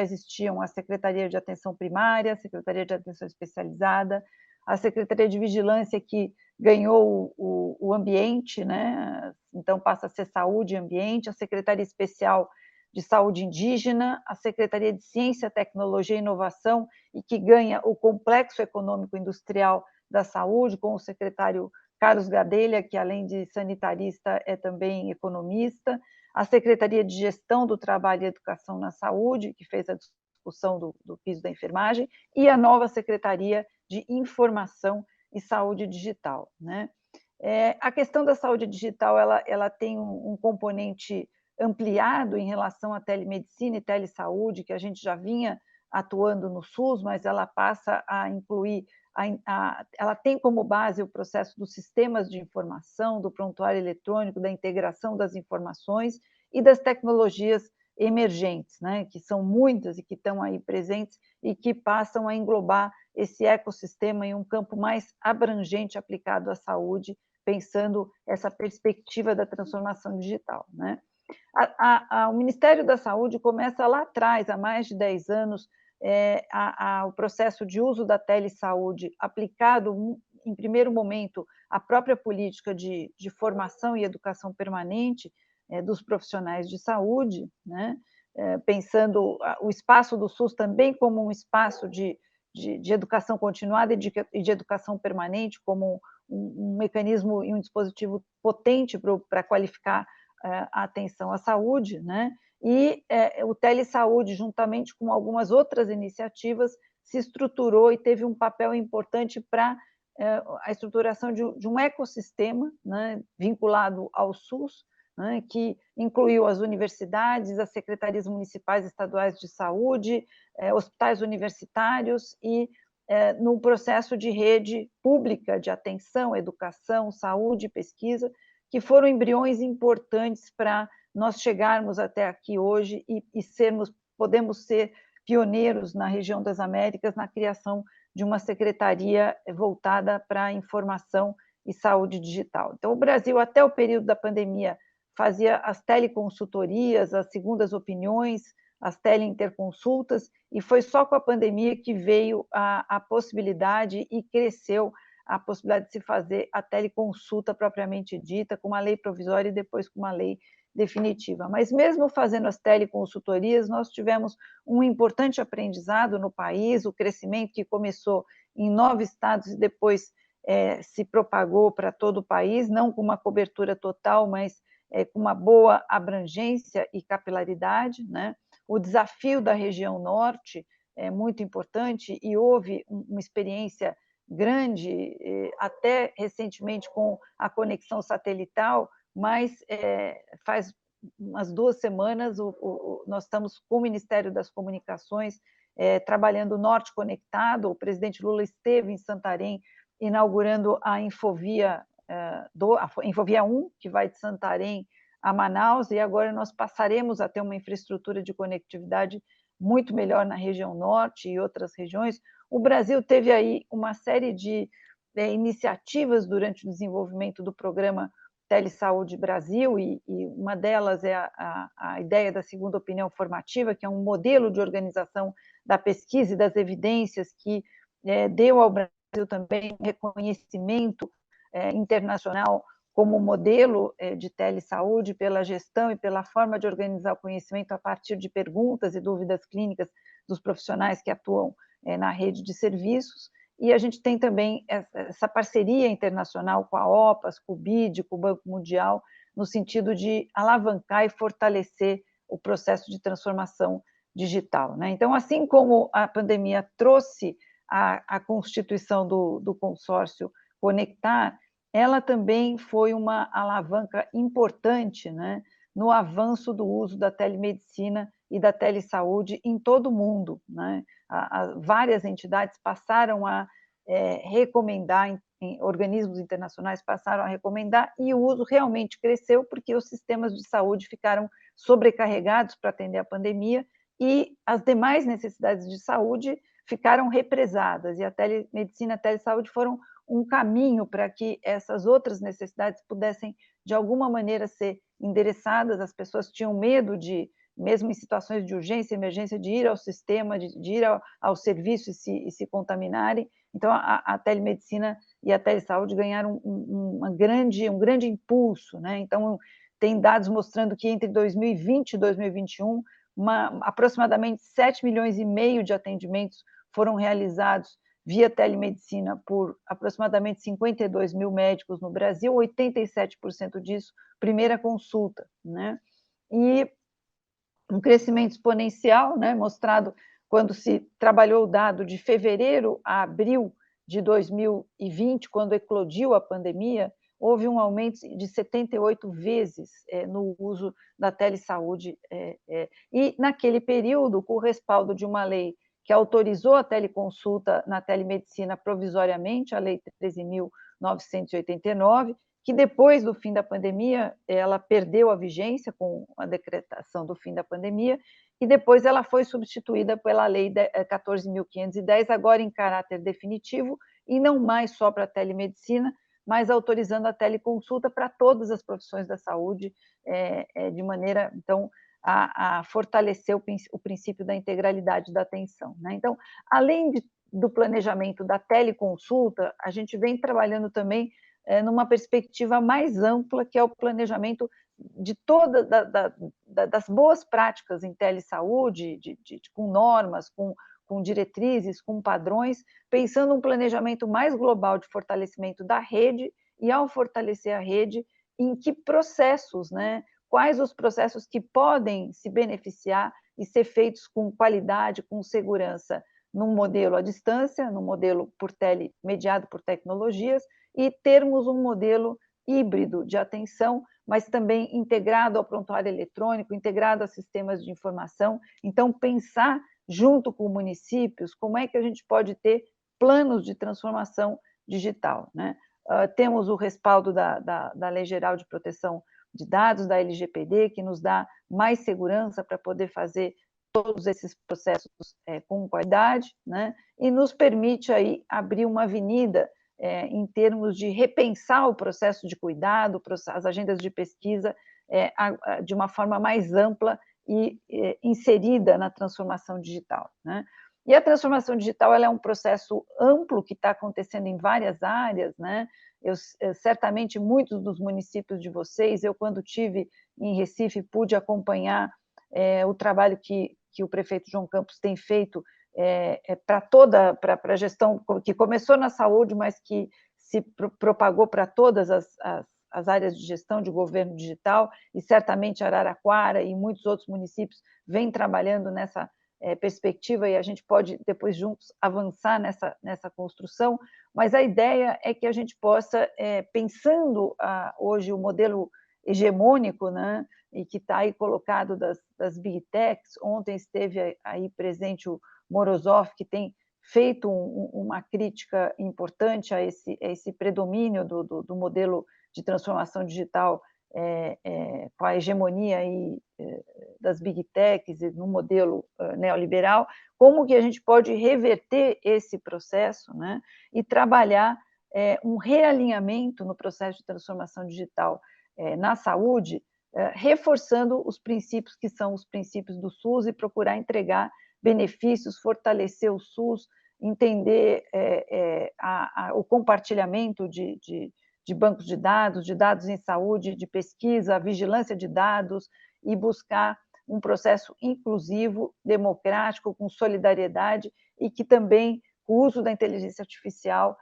existiam, a Secretaria de Atenção Primária, a Secretaria de Atenção Especializada, a Secretaria de Vigilância, que ganhou o ambiente, né, então passa a ser Saúde e Ambiente, a Secretaria Especial de Saúde Indígena, a Secretaria de Ciência, Tecnologia e Inovação, e que ganha o Complexo Econômico Industrial da Saúde, com o secretário Carlos Gadelha, que além de sanitarista é também economista, a Secretaria de Gestão do Trabalho e Educação na Saúde, que fez a discussão do piso da enfermagem, e a nova Secretaria de Informação e Saúde Digital, né? A questão da saúde digital ela tem um componente ampliado em relação à telemedicina e telesaúde, que a gente já vinha atuando no SUS, mas ela passa a incluir, ela tem como base o processo dos sistemas de informação, do prontuário eletrônico, da integração das informações e das tecnologias emergentes, né, que são muitas e que estão aí presentes e que passam a englobar esse ecossistema em um campo mais abrangente aplicado à saúde, pensando essa perspectiva da transformação digital, né? O Ministério da Saúde começa lá atrás, há mais de 10 anos, o processo de uso da telesaúde aplicado, em primeiro momento, à própria política de formação e educação permanente dos profissionais de saúde, né? Pensando o espaço do SUS também como um espaço de educação continuada e de educação permanente, como um mecanismo e um dispositivo potente para qualificar a atenção à saúde, né? E o telesaúde, juntamente com algumas outras iniciativas, se estruturou e teve um papel importante para a estruturação de um ecossistema, né, vinculado ao SUS, né, que incluiu as universidades, as secretarias municipais e estaduais de saúde, hospitais universitários e num processo de rede pública de atenção, educação, saúde e pesquisa, que foram embriões importantes para nós chegarmos até aqui hoje e podemos ser pioneiros na região das Américas na criação de uma secretaria voltada para a informação e saúde digital. Então, o Brasil, até o período da pandemia, fazia as teleconsultorias, as segundas opiniões, as teleinterconsultas, e foi só com a pandemia que veio a possibilidade e cresceu a possibilidade de se fazer a teleconsulta propriamente dita, com uma lei provisória e depois com uma lei definitiva. Mas mesmo fazendo as teleconsultorias, nós tivemos um importante aprendizado no país, o crescimento que começou em 9 estados e depois se propagou para todo o país, não com uma cobertura total, mas com uma boa abrangência e capilaridade, né? O desafio da região norte é muito importante e houve uma experiência grande, até recentemente com a conexão satelital, mas faz umas 2 semanas nós estamos com o Ministério das Comunicações trabalhando o Norte Conectado. O presidente Lula esteve em Santarém inaugurando a Infovia 1, que vai de Santarém a Manaus, e agora nós passaremos a ter uma infraestrutura de conectividade muito melhor na região norte e outras regiões. O Brasil teve aí uma série de iniciativas durante o desenvolvimento do programa Telesaúde Brasil, e uma delas é a ideia da segunda opinião formativa, que é um modelo de organização da pesquisa e das evidências que deu ao Brasil também reconhecimento internacional como modelo de telesaúde pela gestão e pela forma de organizar o conhecimento a partir de perguntas e dúvidas clínicas dos profissionais que atuam na rede de serviços. E a gente tem também essa parceria internacional com a OPAS, com o BID, com o Banco Mundial, no sentido de alavancar e fortalecer o processo de transformação digital, né? Então, assim como a pandemia trouxe a constituição do consórcio Conectar, ela também foi uma alavanca importante, né, no avanço do uso da telemedicina e da telesaúde em todo o mundo, né? Várias entidades passaram a recomendar, organismos internacionais passaram a recomendar, e o uso realmente cresceu porque os sistemas de saúde ficaram sobrecarregados para atender a pandemia e as demais necessidades de saúde ficaram represadas, e a telemedicina e a telesaúde foram um caminho para que essas outras necessidades pudessem, de alguma maneira, ser endereçadas. As pessoas tinham medo de, mesmo em situações de urgência e emergência, de ir ao sistema, de ir ao serviço e se contaminarem. Então, a telemedicina e a telesaúde ganharam um grande impulso, né? Então, tem dados mostrando que entre 2020 e 2021, aproximadamente 7,5 milhões de atendimentos foram realizados via telemedicina por aproximadamente 52 mil médicos no Brasil, 87% disso, primeira consulta, né? E um crescimento exponencial, né, mostrado quando se trabalhou o dado de fevereiro a abril de 2020, quando eclodiu a pandemia, houve um aumento de 78 vezes no uso da telesaúde. E, naquele período, com o respaldo de uma lei que autorizou a teleconsulta na telemedicina provisoriamente, a Lei 13.989, que depois do fim da pandemia, ela perdeu a vigência com a decretação do fim da pandemia, e depois ela foi substituída pela Lei 14.510, agora em caráter definitivo, e não mais só para a telemedicina, mas autorizando a teleconsulta para todas as profissões da saúde, de maneira, então, a fortalecer o princípio da integralidade da atenção, né? Então, além do planejamento da teleconsulta, a gente vem trabalhando também numa perspectiva mais ampla, que é o planejamento de todas das boas práticas em telesaúde, com normas, com diretrizes, com padrões, pensando um planejamento mais global de fortalecimento da rede, e ao fortalecer a rede, em que processos, né? Quais os processos que podem se beneficiar e ser feitos com qualidade, com segurança, num modelo à distância, num modelo mediado por tecnologias, e termos um modelo híbrido de atenção, mas também integrado ao prontuário eletrônico, integrado a sistemas de informação. Então, pensar junto com municípios como é que a gente pode ter planos de transformação digital, né? Temos o respaldo da Lei Geral de Proteção de Dados, da LGPD, que nos dá mais segurança para poder fazer todos esses processos com qualidade, né? E nos permite aí abrir uma avenida em termos de repensar o processo de cuidado, as agendas de pesquisa de uma forma mais ampla e inserida na transformação digital, né? E a transformação digital, ela é um processo amplo que está acontecendo em várias áreas, né? Certamente muitos dos municípios de vocês, eu quando tive em Recife pude acompanhar o trabalho que o prefeito João Campos tem feito para a gestão, que começou na saúde, mas que se propagou para todas as áreas de gestão de governo digital, e certamente Araraquara e muitos outros municípios vêm trabalhando nessa perspectiva, e a gente pode depois juntos avançar nessa construção, mas a ideia é que a gente possa, pensando hoje o modelo hegemônico, né, e que está aí colocado das Big Techs. Ontem esteve aí presente o Morozov, que tem feito uma crítica importante a esse predomínio do modelo de transformação digital com a hegemonia aí, das big techs e no modelo neoliberal, como que a gente pode reverter esse processo, né, e trabalhar um realinhamento no processo de transformação digital na saúde, reforçando os princípios que são os princípios do SUS e procurar entregar benefícios, fortalecer o SUS, entender o compartilhamento de bancos de dados em saúde, de pesquisa, vigilância de dados e buscar um processo inclusivo, democrático, com solidariedade e que também o uso da inteligência artificial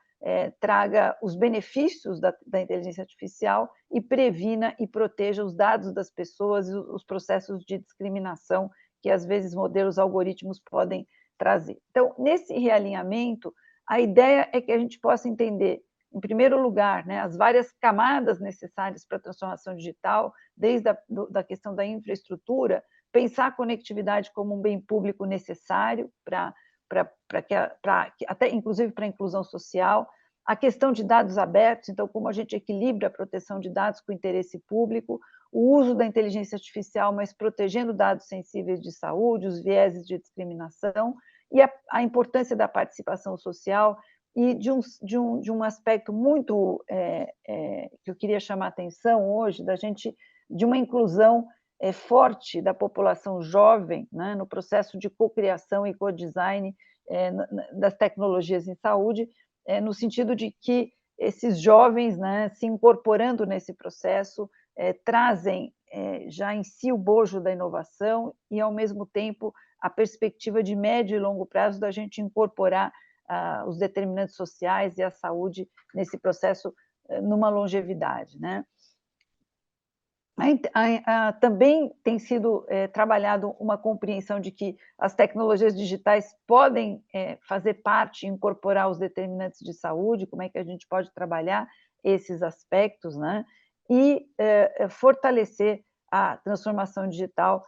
traga os benefícios da inteligência artificial e previna e proteja os dados das pessoas e os processos de discriminação que, às vezes, modelos algoritmos podem trazer. Então, nesse realinhamento, a ideia é que a gente possa entender, em primeiro lugar, né, as várias camadas necessárias para a transformação digital, desde da questão da infraestrutura, pensar a conectividade como um bem público necessário até inclusive para a inclusão social, a questão de dados abertos, então como a gente equilibra a proteção de dados com o interesse público, o uso da inteligência artificial, mas protegendo dados sensíveis de saúde, os vieses de discriminação, e a importância da participação social e de um aspecto muito que eu queria chamar a atenção hoje, de uma inclusão forte da população jovem, né, no processo de cocriação e co-design das tecnologias em saúde, no sentido de que esses jovens, né, se incorporando nesse processo, trazem já em si o bojo da inovação e, ao mesmo tempo, a perspectiva de médio e longo prazo da gente incorporar os determinantes sociais e a saúde nesse processo numa longevidade, né? Também tem sido trabalhado uma compreensão de que as tecnologias digitais podem fazer parte, incorporar os determinantes de saúde, como é que a gente pode trabalhar esses aspectos, né? E fortalecer a transformação digital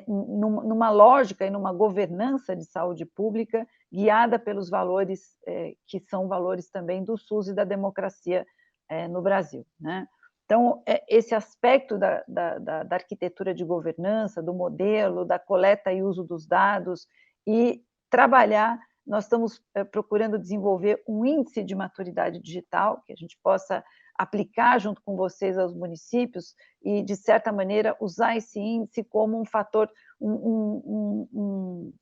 numa lógica e numa governança de saúde pública guiada pelos valores que são valores também do SUS e da democracia no Brasil, né? Então, esse aspecto da arquitetura de governança, do modelo, da coleta e uso dos dados, e trabalhar, nós estamos procurando desenvolver um índice de maturidade digital, que a gente possa aplicar junto com vocês aos municípios e, de certa maneira, usar esse índice como um fator, um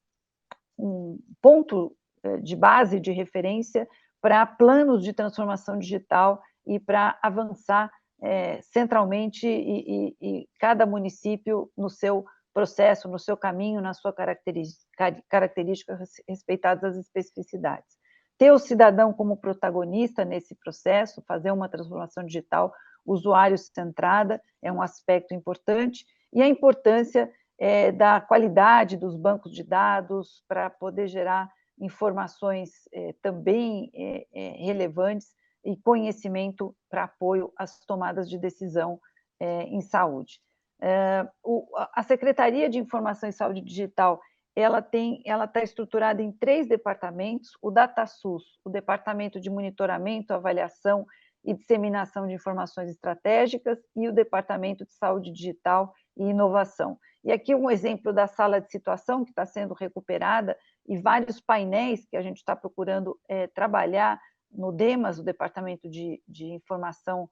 ponto de base, de referência para planos de transformação digital e para avançar centralmente e cada município no seu processo, no seu caminho, na sua característica, respeitadas as especificidades. Ter o cidadão como protagonista nesse processo, fazer uma transformação digital usuário-centrada é um aspecto importante, e a importância da qualidade dos bancos de dados para poder gerar informações também relevantes e conhecimento para apoio às tomadas de decisão em saúde. A Secretaria de Informação e Saúde Digital ela está estruturada em 3 departamentos: o DataSUS, o Departamento de Monitoramento, Avaliação e Disseminação de Informações Estratégicas, e o Departamento de Saúde Digital e Inovação. E aqui um exemplo da sala de situação que está sendo recuperada e vários painéis que a gente está procurando trabalhar no DEMAS, o Departamento de Informação,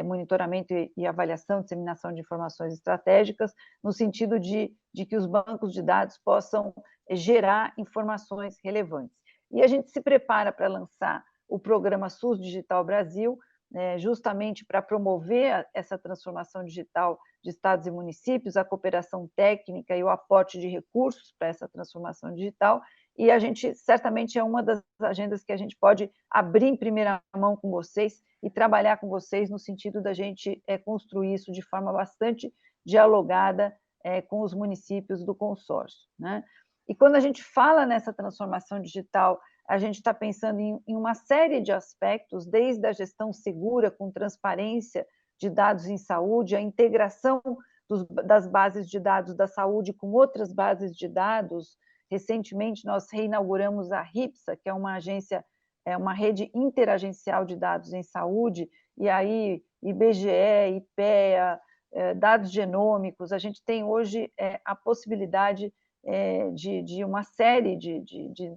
Monitoramento e Avaliação, Disseminação de Informações Estratégicas, no sentido de que os bancos de dados possam gerar informações relevantes. E a gente se prepara para lançar o programa SUS Digital Brasil, justamente para promover essa transformação digital de estados e municípios, a cooperação técnica e o aporte de recursos para essa transformação digital, e a gente certamente é uma das agendas que a gente pode abrir em primeira mão com vocês e trabalhar com vocês no sentido da gente construir isso de forma bastante dialogada com os municípios do consórcio, né? E quando a gente fala nessa transformação digital, a gente está pensando em uma série de aspectos, desde a gestão segura, com transparência de dados em saúde, a integração das bases de dados da saúde com outras bases de dados. Recentemente, nós reinauguramos a RIPSA, que é uma agência, uma rede interagencial de dados em saúde, e aí IBGE, IPEA, dados genômicos. A gente tem hoje a possibilidade de uma série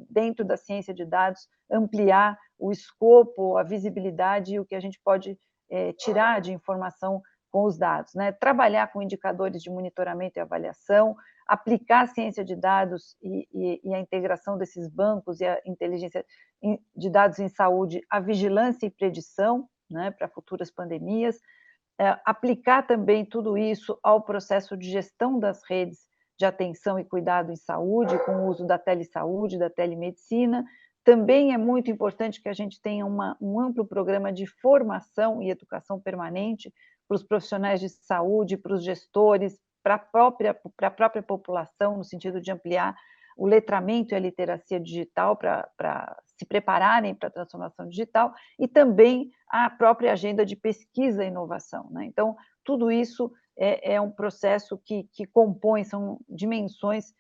dentro da ciência de dados, ampliar o escopo, a visibilidade e o que a gente pode tirar de informação com os dados, né? Trabalhar com indicadores de monitoramento e avaliação, aplicar a ciência de dados e a integração desses bancos e a inteligência de dados em saúde, a vigilância e predição, né, para futuras pandemias, aplicar também tudo isso ao processo de gestão das redes de atenção e cuidado em saúde, com o uso da telesaúde, da telemedicina. Também é muito importante que a gente tenha um amplo programa de formação e educação permanente para os profissionais de saúde, para os gestores, para a própria população, no sentido de ampliar o letramento e a literacia digital para se prepararem para a transformação digital, e também a própria agenda de pesquisa e inovação, né? Então, tudo isso é um processo que compõe, são dimensões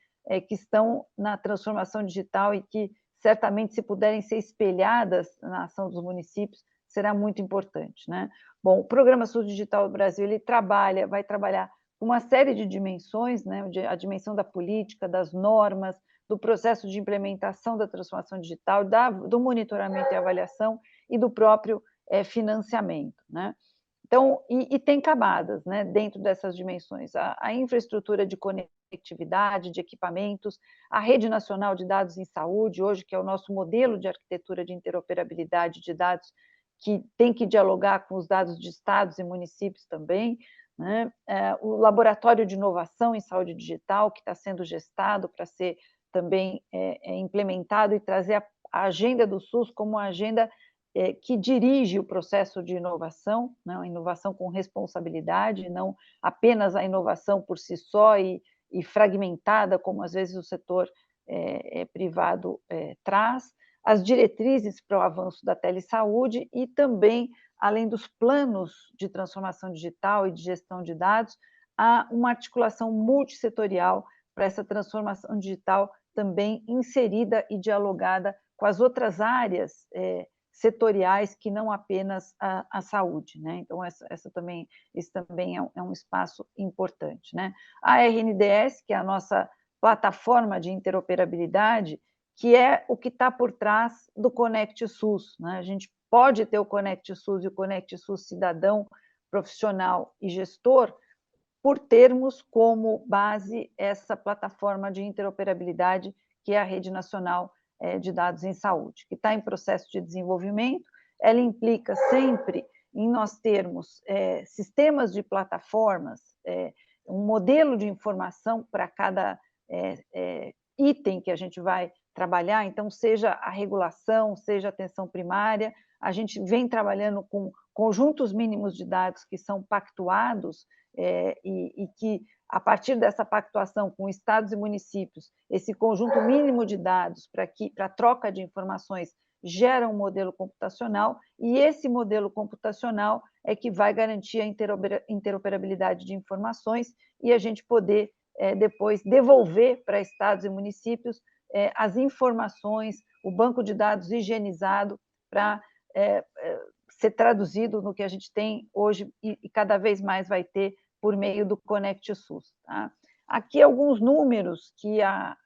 que estão na transformação digital e que, certamente, se puderem ser espelhadas na ação dos municípios, será muito importante, né? Bom, o Programa SUS Digital do Brasil, ele vai trabalhar com uma série de dimensões, né? A dimensão da política, das normas, do processo de implementação da transformação digital, do monitoramento e avaliação e do próprio financiamento, né? Então, e tem camadas, né, dentro dessas dimensões, a infraestrutura de conectividade, de equipamentos, a Rede Nacional de Dados em Saúde, hoje, que é o nosso modelo de arquitetura de interoperabilidade de dados, que tem que dialogar com os dados de estados e municípios também, né? O Laboratório de Inovação em Saúde Digital, que está sendo gestado para ser também implementado e trazer a agenda do SUS como uma agenda que dirige o processo de inovação, né? A inovação com responsabilidade, não apenas a inovação por si só e fragmentada, como às vezes o setor privado traz, as diretrizes para o avanço da telesaúde e também, além dos planos de transformação digital e de gestão de dados, há uma articulação multissetorial para essa transformação digital também inserida e dialogada com as outras áreas setoriais que não apenas a saúde, né? Então, esse também é um espaço importante, né? A RNDS, que é a nossa plataforma de interoperabilidade, que é o que está por trás do Conect SUS, né? A gente pode ter o Conect SUS e o Conect SUS cidadão, profissional e gestor, por termos como base essa plataforma de interoperabilidade, que é a Rede Nacional de Dados em Saúde, que está em processo de desenvolvimento. Ela implica sempre em nós termos sistemas de plataformas, um modelo de informação para cada item que a gente vai trabalhar, então, seja a regulação, seja a atenção primária, a gente vem trabalhando com conjuntos mínimos de dados que são pactuados e que, a partir dessa pactuação com estados e municípios, esse conjunto mínimo de dados para troca de informações gera um modelo computacional, e esse modelo computacional é que vai garantir a interoperabilidade de informações e a gente poder depois devolver para estados e municípios as informações, o banco de dados higienizado para ser traduzido no que a gente tem hoje e cada vez mais vai ter por meio do Conect SUS. Tá? Aqui alguns números que a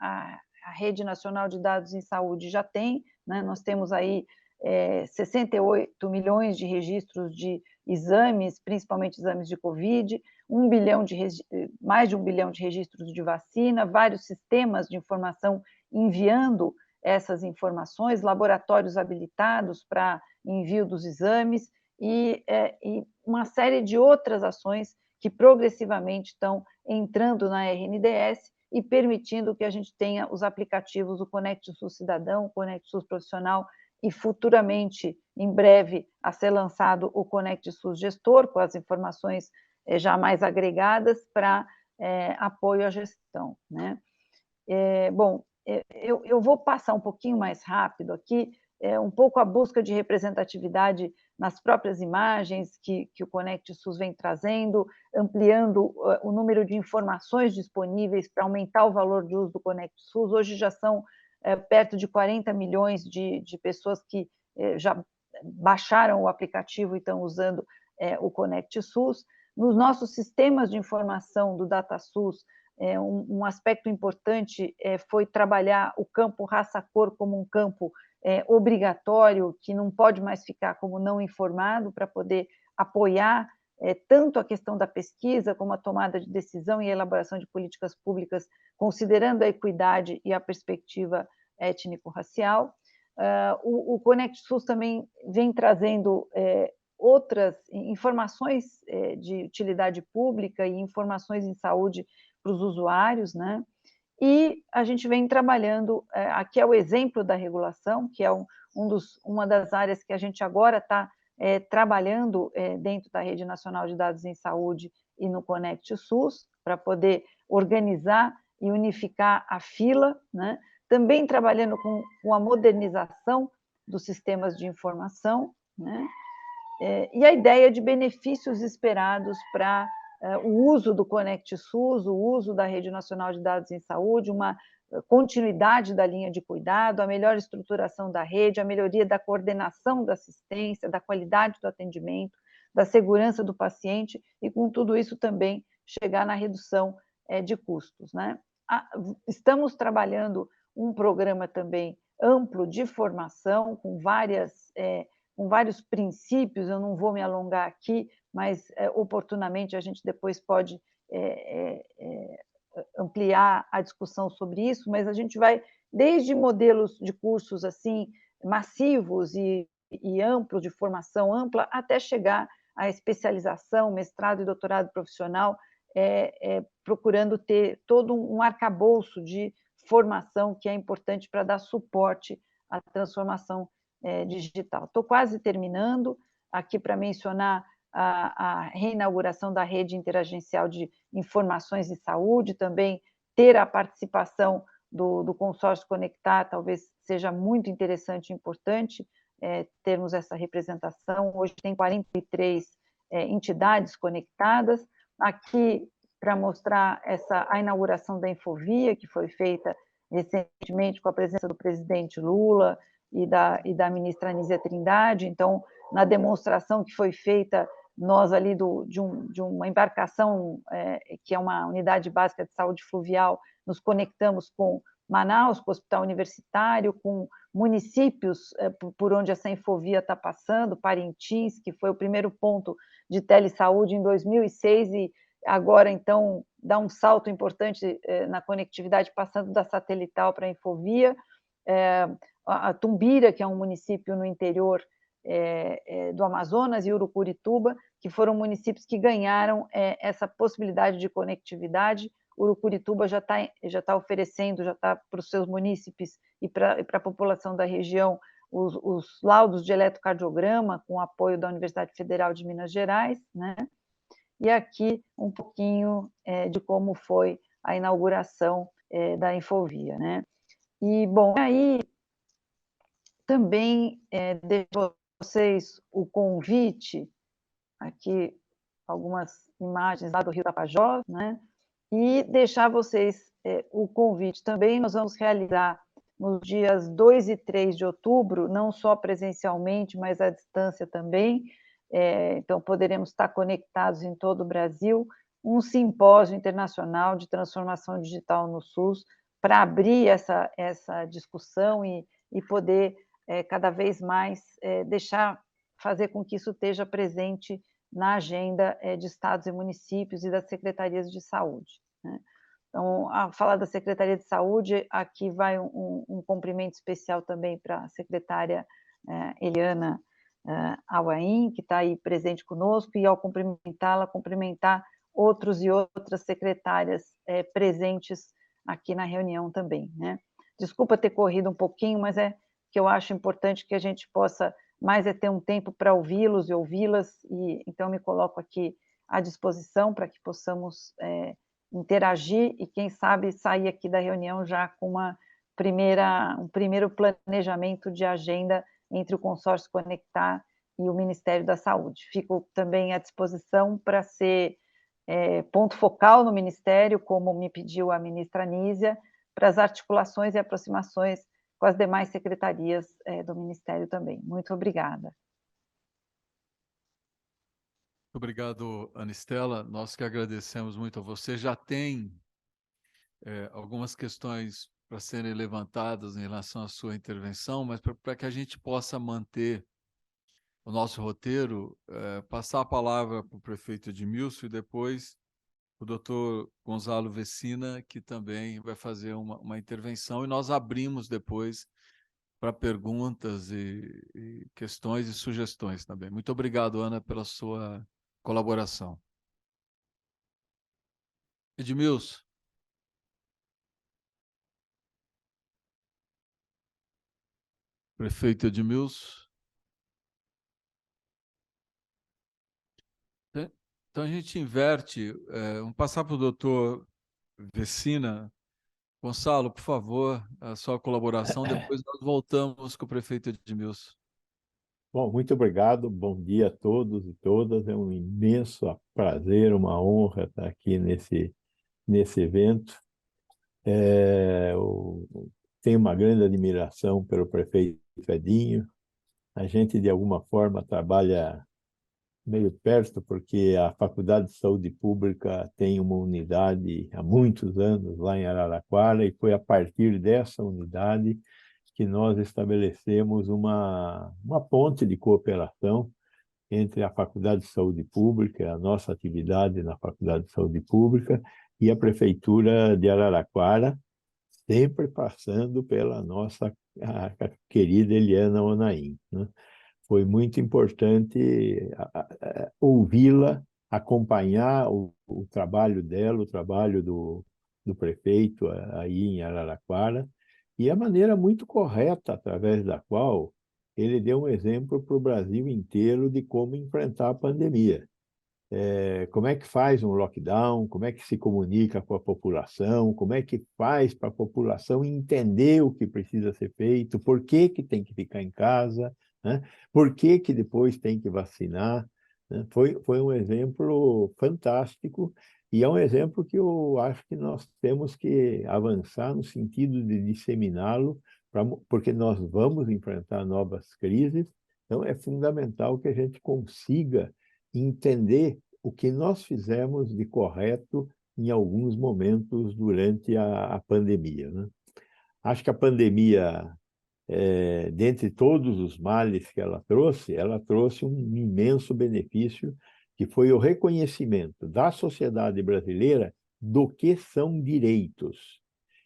Rede Nacional de Dados em Saúde já tem, né? Nós temos aí 68 milhões de registros de exames, principalmente exames de Covid, mais de 1 bilhão de registros de vacina, vários sistemas de informação enviando essas informações, laboratórios habilitados para envio dos exames e uma série de outras ações que progressivamente estão entrando na RNDS e permitindo que a gente tenha os aplicativos, o Conect SUS Cidadão, o Conect SUS Profissional e futuramente, em breve, a ser lançado o Conect SUS Gestor, com as informações já mais agregadas para apoio à gestão, né? Bom, eu vou passar um pouquinho mais rápido aqui, um pouco a busca de representatividade nas próprias imagens que o Conect SUS vem trazendo, ampliando o número de informações disponíveis para aumentar o valor de uso do Conect SUS. Hoje já são perto de 40 milhões de pessoas que já baixaram o aplicativo e estão usando o Conect SUS. Nos nossos sistemas de informação do DataSUS, um aspecto importante foi trabalhar o campo raça-cor como um campo obrigatório, que não pode mais ficar como não informado, para poder apoiar tanto a questão da pesquisa, como a tomada de decisão e a elaboração de políticas públicas, considerando a equidade e a perspectiva étnico-racial. O Conect SUS também vem trazendo outras informações de utilidade pública e informações em saúde para os usuários, né? E a gente vem trabalhando, aqui é o exemplo da regulação, que é uma das áreas que a gente agora está trabalhando dentro da Rede Nacional de Dados em Saúde e no Conect SUS, para poder organizar e unificar a fila, né? Também trabalhando com a modernização dos sistemas de informação, né? E a ideia de benefícios esperados para o uso do Conect SUS, o uso da Rede Nacional de Dados em Saúde, uma continuidade da linha de cuidado, a melhor estruturação da rede, a melhoria da coordenação da assistência, da qualidade do atendimento, da segurança do paciente e, com tudo isso, também chegar na redução de custos, né? Estamos trabalhando um programa também amplo de formação, com vários princípios, eu não vou me alongar aqui, mas oportunamente a gente depois pode ampliar a discussão sobre isso, mas a gente vai desde modelos de cursos assim massivos e amplos, de formação ampla, até chegar à especialização, mestrado e doutorado profissional, procurando ter todo um arcabouço de formação que é importante para dar suporte à transformação digital. Estou quase terminando aqui para mencionar a reinauguração da rede interagencial de informações em saúde, também ter a participação do consórcio Conectar, talvez seja muito interessante e importante termos essa representação. Hoje tem 43 entidades conectadas. Aqui, para mostrar a inauguração da Infovia, que foi feita recentemente com a presença do presidente Lula e da ministra Anísia Trindade. Então, na demonstração que foi feita, nós ali de uma embarcação, que é uma unidade básica de saúde fluvial, nos conectamos com Manaus, com o Hospital Universitário, com municípios por onde essa Infovia está passando, Parintins, que foi o primeiro ponto de telesaúde em 2006, e agora, então, dá um salto importante na conectividade, passando da satelital para a Infovia. A Tumbira, que é um município no interior do Amazonas, e Urucurituba, que foram municípios que ganharam essa possibilidade de conectividade. Urucurituba já está oferecendo, já está para os seus munícipes e para a população da região, os laudos de eletrocardiograma, com apoio da Universidade Federal de Minas Gerais, né? E aqui um pouquinho de como foi a inauguração da Infovia, né? E, bom, aí também deixo para vocês o convite, aqui algumas imagens lá do Rio Tapajós, né? E deixar vocês o convite também. Nós vamos realizar nos dias 2 e 3 de outubro, não só presencialmente, mas à distância também, então poderemos estar conectados em todo o Brasil, um simpósio internacional de transformação digital no SUS, para abrir essa discussão e poder cada vez mais fazer com que isso esteja presente na agenda de estados e municípios e das secretarias de saúde, né? Então, a falar da Secretaria de Saúde, aqui vai um cumprimento especial também para a secretária Eliana Auaim, que está aí presente conosco, e ao cumprimentá-la, cumprimentar outros e outras secretárias presentes aqui na reunião também, né? Desculpa ter corrido um pouquinho, mas que eu acho importante que a gente possa mais ter um tempo para ouvi-los e ouvi-las, e então me coloco aqui à disposição para que possamos interagir e, quem sabe, sair aqui da reunião já com um primeiro planejamento de agenda entre o Consórcio Conectar e o Ministério da Saúde. Fico também à disposição para ser ponto focal no Ministério, como me pediu a ministra Anísia, para as articulações e aproximações com as demais secretarias do Ministério também. Muito obrigada. Obrigado, Anistela. Nós que agradecemos muito a você. Já tem algumas questões para serem levantadas em relação à sua intervenção, mas para que a gente possa manter o nosso roteiro, passar a palavra para o prefeito Edmilson e depois o doutor Gonzalo Vecina, que também vai fazer uma intervenção, e nós abrimos depois para perguntas e questões e sugestões também. Muito obrigado, Ana, pela sua colaboração. Edmilson. Prefeito Edmilson. Então a gente inverte, vamos passar para o doutor Vecina. Gonçalo, por favor, a sua colaboração, depois nós voltamos com o prefeito Edmilson. Bom, muito obrigado, bom dia a todos e todas, é um imenso prazer, uma honra estar aqui nesse evento. Eu tenho uma grande admiração pelo prefeito Edinho, a gente de alguma forma trabalha meio perto, porque a Faculdade de Saúde Pública tem uma unidade há muitos anos lá em Araraquara, e foi a partir dessa unidade que nós estabelecemos uma ponte de cooperação entre a Faculdade de Saúde Pública, a nossa atividade na Faculdade de Saúde Pública, e a Prefeitura de Araraquara, sempre passando pela nossa querida Eliana Onaim, né? Foi muito importante ouvi-la, acompanhar o trabalho dela, o trabalho do prefeito aí em Araraquara, e a maneira muito correta através da qual ele deu um exemplo para o Brasil inteiro de como enfrentar a pandemia. Como é que faz um lockdown, como é que se comunica com a população, como é que faz para a população entender o que precisa ser feito, por que tem que ficar em casa, né? Por que depois tem que vacinar, né? Foi um exemplo fantástico, e é um exemplo que eu acho que nós temos que avançar no sentido de disseminá-lo, porque nós vamos enfrentar novas crises, então é fundamental que a gente consiga entender o que nós fizemos de correto em alguns momentos durante a pandemia, né? Acho que a pandemia, dentre todos os males que ela trouxe um imenso benefício, que foi o reconhecimento da sociedade brasileira do que são direitos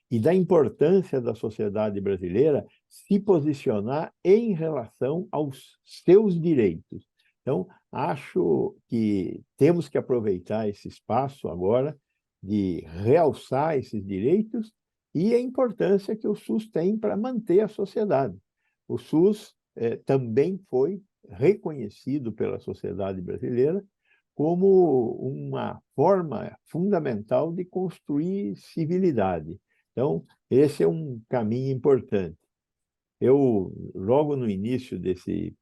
e da importância da sociedade brasileira se posicionar em relação aos seus direitos. Então, acho que temos que aproveitar esse espaço agora de realçar esses direitos e a importância que o SUS tem para manter a sociedade. O SUS também foi reconhecido pela sociedade brasileira como uma forma fundamental de construir civilidade. Então, esse é um caminho importante. Eu, logo no início desse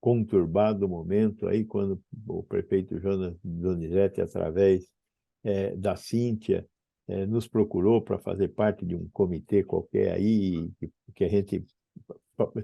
conturbado momento, aí, quando o prefeito Jonas Donizete, através da Cíntia, nos procurou para fazer parte de um comitê qualquer aí, que a gente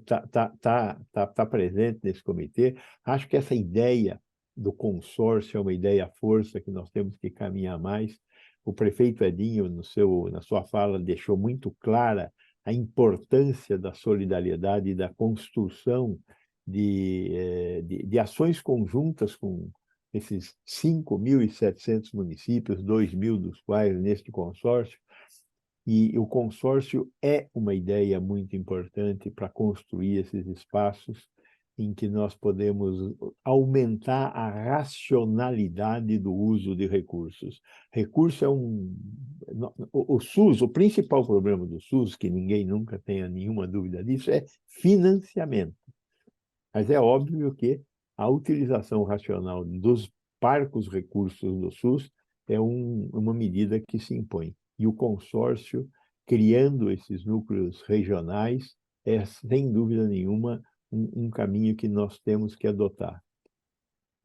está presente nesse comitê. Acho que essa ideia do consórcio é uma ideia força que nós temos que caminhar mais. O prefeito Edinho, na sua fala, deixou muito clara a importância da solidariedade e da construção de ações conjuntas com esses 5.700 municípios, 2.000 dos quais neste consórcio. E o consórcio é uma ideia muito importante para construir esses espaços em que nós podemos aumentar a racionalidade do uso de recursos. Recurso é o SUS, o principal problema do SUS, que ninguém nunca tenha nenhuma dúvida disso, é financiamento. Mas é óbvio que a utilização racional dos parcos recursos do SUS é uma medida que se impõe. E o consórcio, criando esses núcleos regionais, é, sem dúvida nenhuma, um caminho que nós temos que adotar.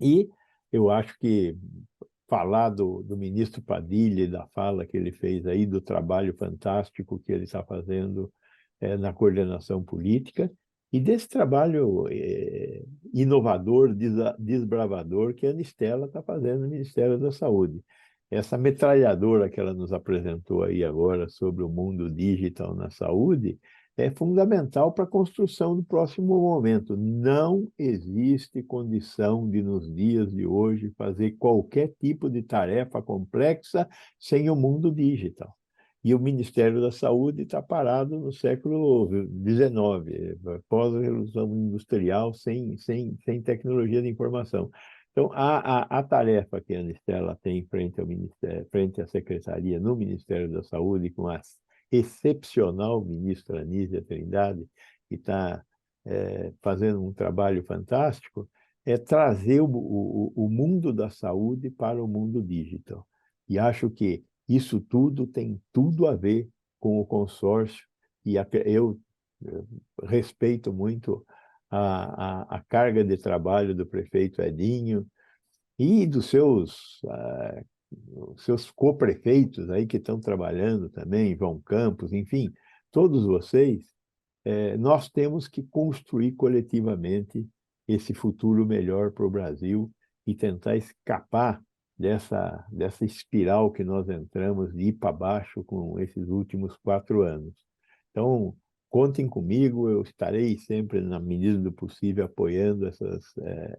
E eu acho que falar do ministro Padilha e da fala que ele fez aí, do trabalho fantástico que ele está fazendo na coordenação política, e desse trabalho inovador, desbravador que a Anistela está fazendo no Ministério da Saúde. Essa metralhadora que ela nos apresentou aí agora sobre o mundo digital na saúde é fundamental para a construção do próximo momento. Não existe condição de, nos dias de hoje, fazer qualquer tipo de tarefa complexa sem o mundo digital. E o Ministério da Saúde está parado no século XIX, pós-revolução industrial, sem tecnologia de informação. Então, a tarefa que a Anistela tem frente ao Ministério, frente à Secretaria no Ministério da Saúde, com a excepcional ministra Anísia Trindade, que está fazendo um trabalho fantástico, é trazer o mundo da saúde para o mundo digital. E acho que isso tudo tem tudo a ver com o consórcio, e eu respeito muito a carga de trabalho do prefeito Edinho e dos seus co-prefeitos aí que estão trabalhando também, João Campos, enfim, todos vocês, nós temos que construir coletivamente esse futuro melhor para o Brasil e tentar escapar dessa espiral que nós entramos de ir para baixo com esses últimos 4 anos. Então, contem comigo, eu estarei sempre, na medida do possível, apoiando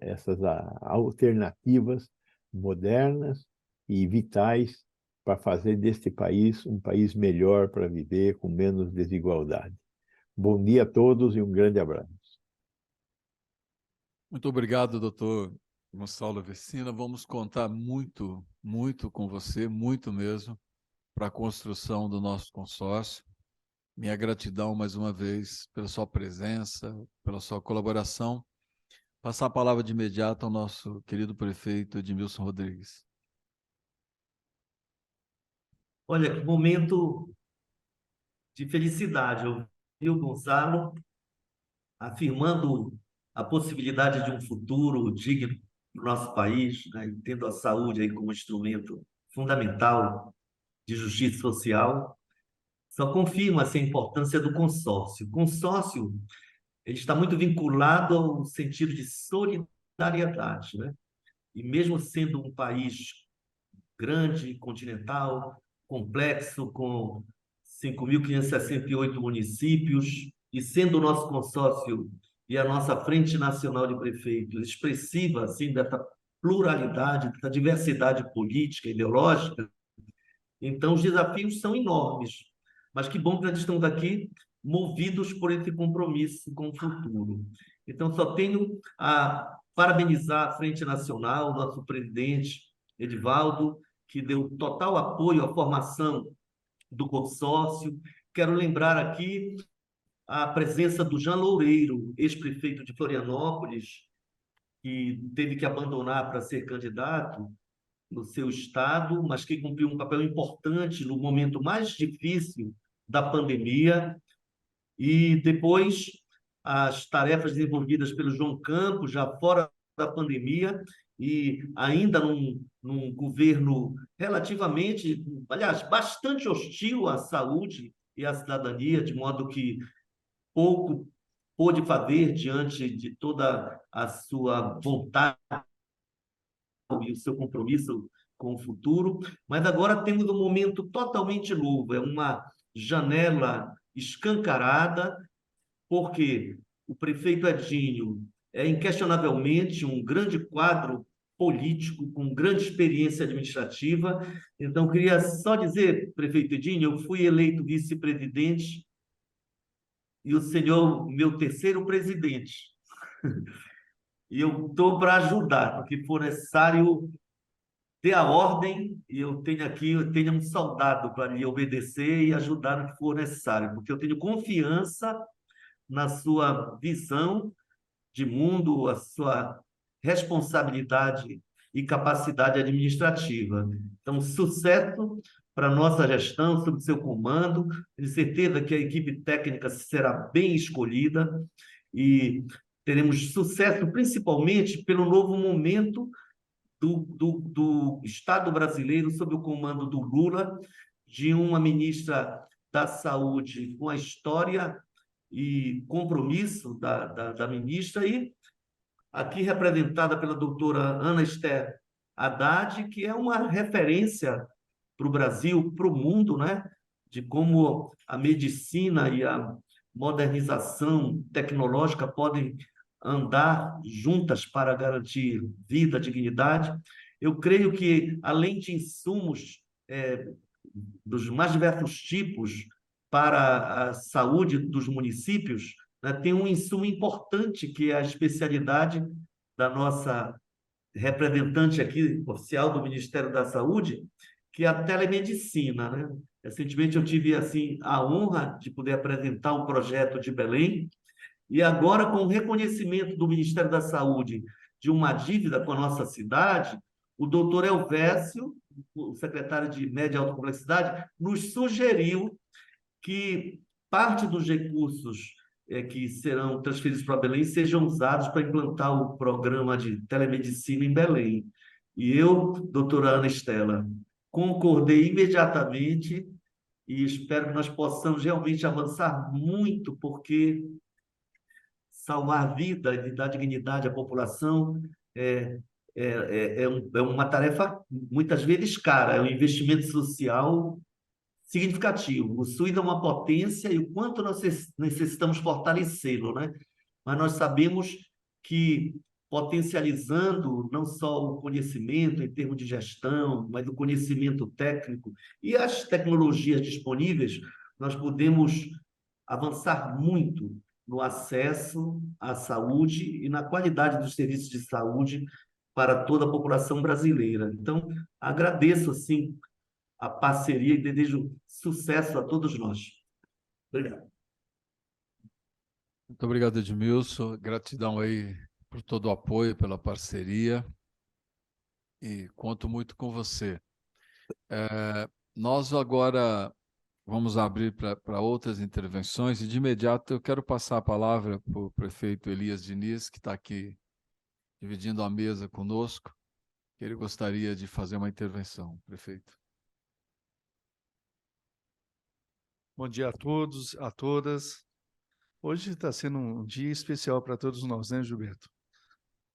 essas alternativas modernas e vitais para fazer deste país um país melhor para viver, com menos desigualdade. Bom dia a todos e um grande abraço. Muito obrigado, doutor Gonçalo Vecina. Vamos contar muito, muito com você, muito mesmo, para a construção do nosso consórcio. Minha gratidão, mais uma vez, pela sua presença, pela sua colaboração. Passar a palavra de imediato ao nosso querido prefeito Edmilson Rodrigues. Olha, que momento de felicidade. Eu vi o Gonçalo afirmando a possibilidade de um futuro digno para o nosso país, né, e tendo a saúde aí como instrumento fundamental de justiça social. Só confirma assim, a importância do consórcio. O consórcio ele está muito vinculado ao sentido de solidariedade, né? E mesmo sendo um país grande, continental, complexo, com 5.568 municípios, e sendo o nosso consórcio e a nossa Frente Nacional de Prefeitos expressiva assim, dessa pluralidade, dessa diversidade política, ideológica, então os desafios são enormes. Mas que bom que nós estamos aqui movidos por esse compromisso com o futuro. Então, só tenho a parabenizar a Frente Nacional, nosso presidente Edivaldo, que deu total apoio à formação do consórcio. Quero lembrar aqui a presença do Jean Loureiro, ex-prefeito de Florianópolis, que teve que abandonar para ser candidato no seu estado, mas que cumpriu um papel importante no momento mais difícil da pandemia. E depois as tarefas desenvolvidas pelo João Campos, já fora da pandemia, e ainda num governo relativamente, aliás, bastante hostil à saúde e à cidadania, de modo que pouco pôde fazer diante de toda a sua vontade e o seu compromisso com o futuro. Mas agora temos um momento totalmente novo, é uma janela escancarada, porque o prefeito Edinho é inquestionavelmente um grande quadro político, com grande experiência administrativa. Então, queria só dizer, prefeito Edinho, eu fui eleito vice-presidente e o senhor, meu terceiro presidente. E eu estou para ajudar, no que for necessário, ter a ordem, e eu tenho um soldado para lhe obedecer e ajudar no que for necessário, porque eu tenho confiança na sua visão de mundo, a sua responsabilidade e capacidade administrativa. Então, sucesso para a nossa gestão, sob seu comando. Tenho certeza que a equipe técnica será bem escolhida e teremos sucesso, principalmente pelo novo momento do Estado brasileiro, sob o comando do Lula, de uma ministra da Saúde com a história e compromisso da ministra e aqui representada pela doutora Ana Esther Haddad, que é uma referência para o Brasil, para o mundo, né? De como a medicina e a modernização tecnológica podem andar juntas para garantir vida, dignidade. Eu creio que, além de insumos dos mais diversos tipos para a saúde dos municípios, né, tem um insumo importante que é a especialidade da nossa representante aqui, oficial do Ministério da Saúde, que é a telemedicina, né? Recentemente eu tive assim a honra de poder apresentar um projeto de Belém, e agora com o reconhecimento do Ministério da Saúde de uma dívida com a nossa cidade, o doutor Elvésio, o secretário de Média e Alta Complexidade, nos sugeriu que parte dos recursos que serão transferidos para Belém sejam usados para implantar o programa de telemedicina em Belém. E eu, doutora Ana Estela, concordei imediatamente e espero que nós possamos realmente avançar muito, porque salvar a vida e dar dignidade à população é uma tarefa, muitas vezes, cara, é um investimento social significativo. O SUS é uma potência e o quanto nós necessitamos fortalecê-lo, né? Mas nós sabemos que potencializando não só o conhecimento em termos de gestão, mas o conhecimento técnico e as tecnologias disponíveis, nós podemos avançar muito no acesso à saúde e na qualidade dos serviços de saúde para toda a população brasileira. Então, agradeço, assim, a parceria e desejo sucesso a todos nós. Obrigado. Muito obrigado, Edmilson. Gratidão aí por todo o apoio, pela parceria. E conto muito com você. Nós agora vamos abrir para outras intervenções e, de imediato, eu quero passar a palavra para o prefeito Elias Diniz, que está aqui dividindo a mesa conosco, que ele gostaria de fazer uma intervenção. Prefeito. Bom dia a todos, a todas. Hoje está sendo um dia especial para todos nós, né, Gilberto?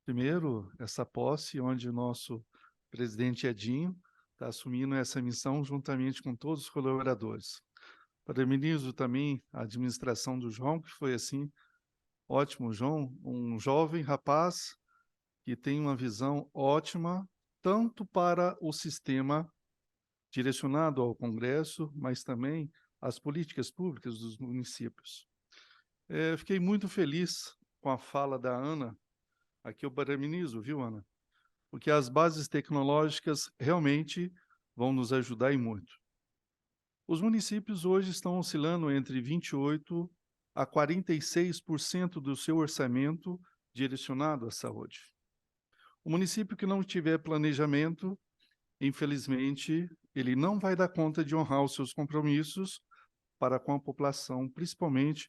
Primeiro, essa posse onde o nosso presidente Edinho está assumindo essa missão juntamente com todos os colaboradores. Parabenizo também a administração do João, que foi assim, ótimo, João, um jovem rapaz que tem uma visão ótima, tanto para o sistema direcionado ao Congresso, mas também às políticas públicas dos municípios. Fiquei muito feliz com a fala da Ana, aqui eu parabenizo, viu, Ana? Porque as bases tecnológicas realmente vão nos ajudar e muito. Os municípios hoje estão oscilando entre 28% a 46% do seu orçamento direcionado à saúde. O município que não tiver planejamento, infelizmente, ele não vai dar conta de honrar os seus compromissos para com a população, principalmente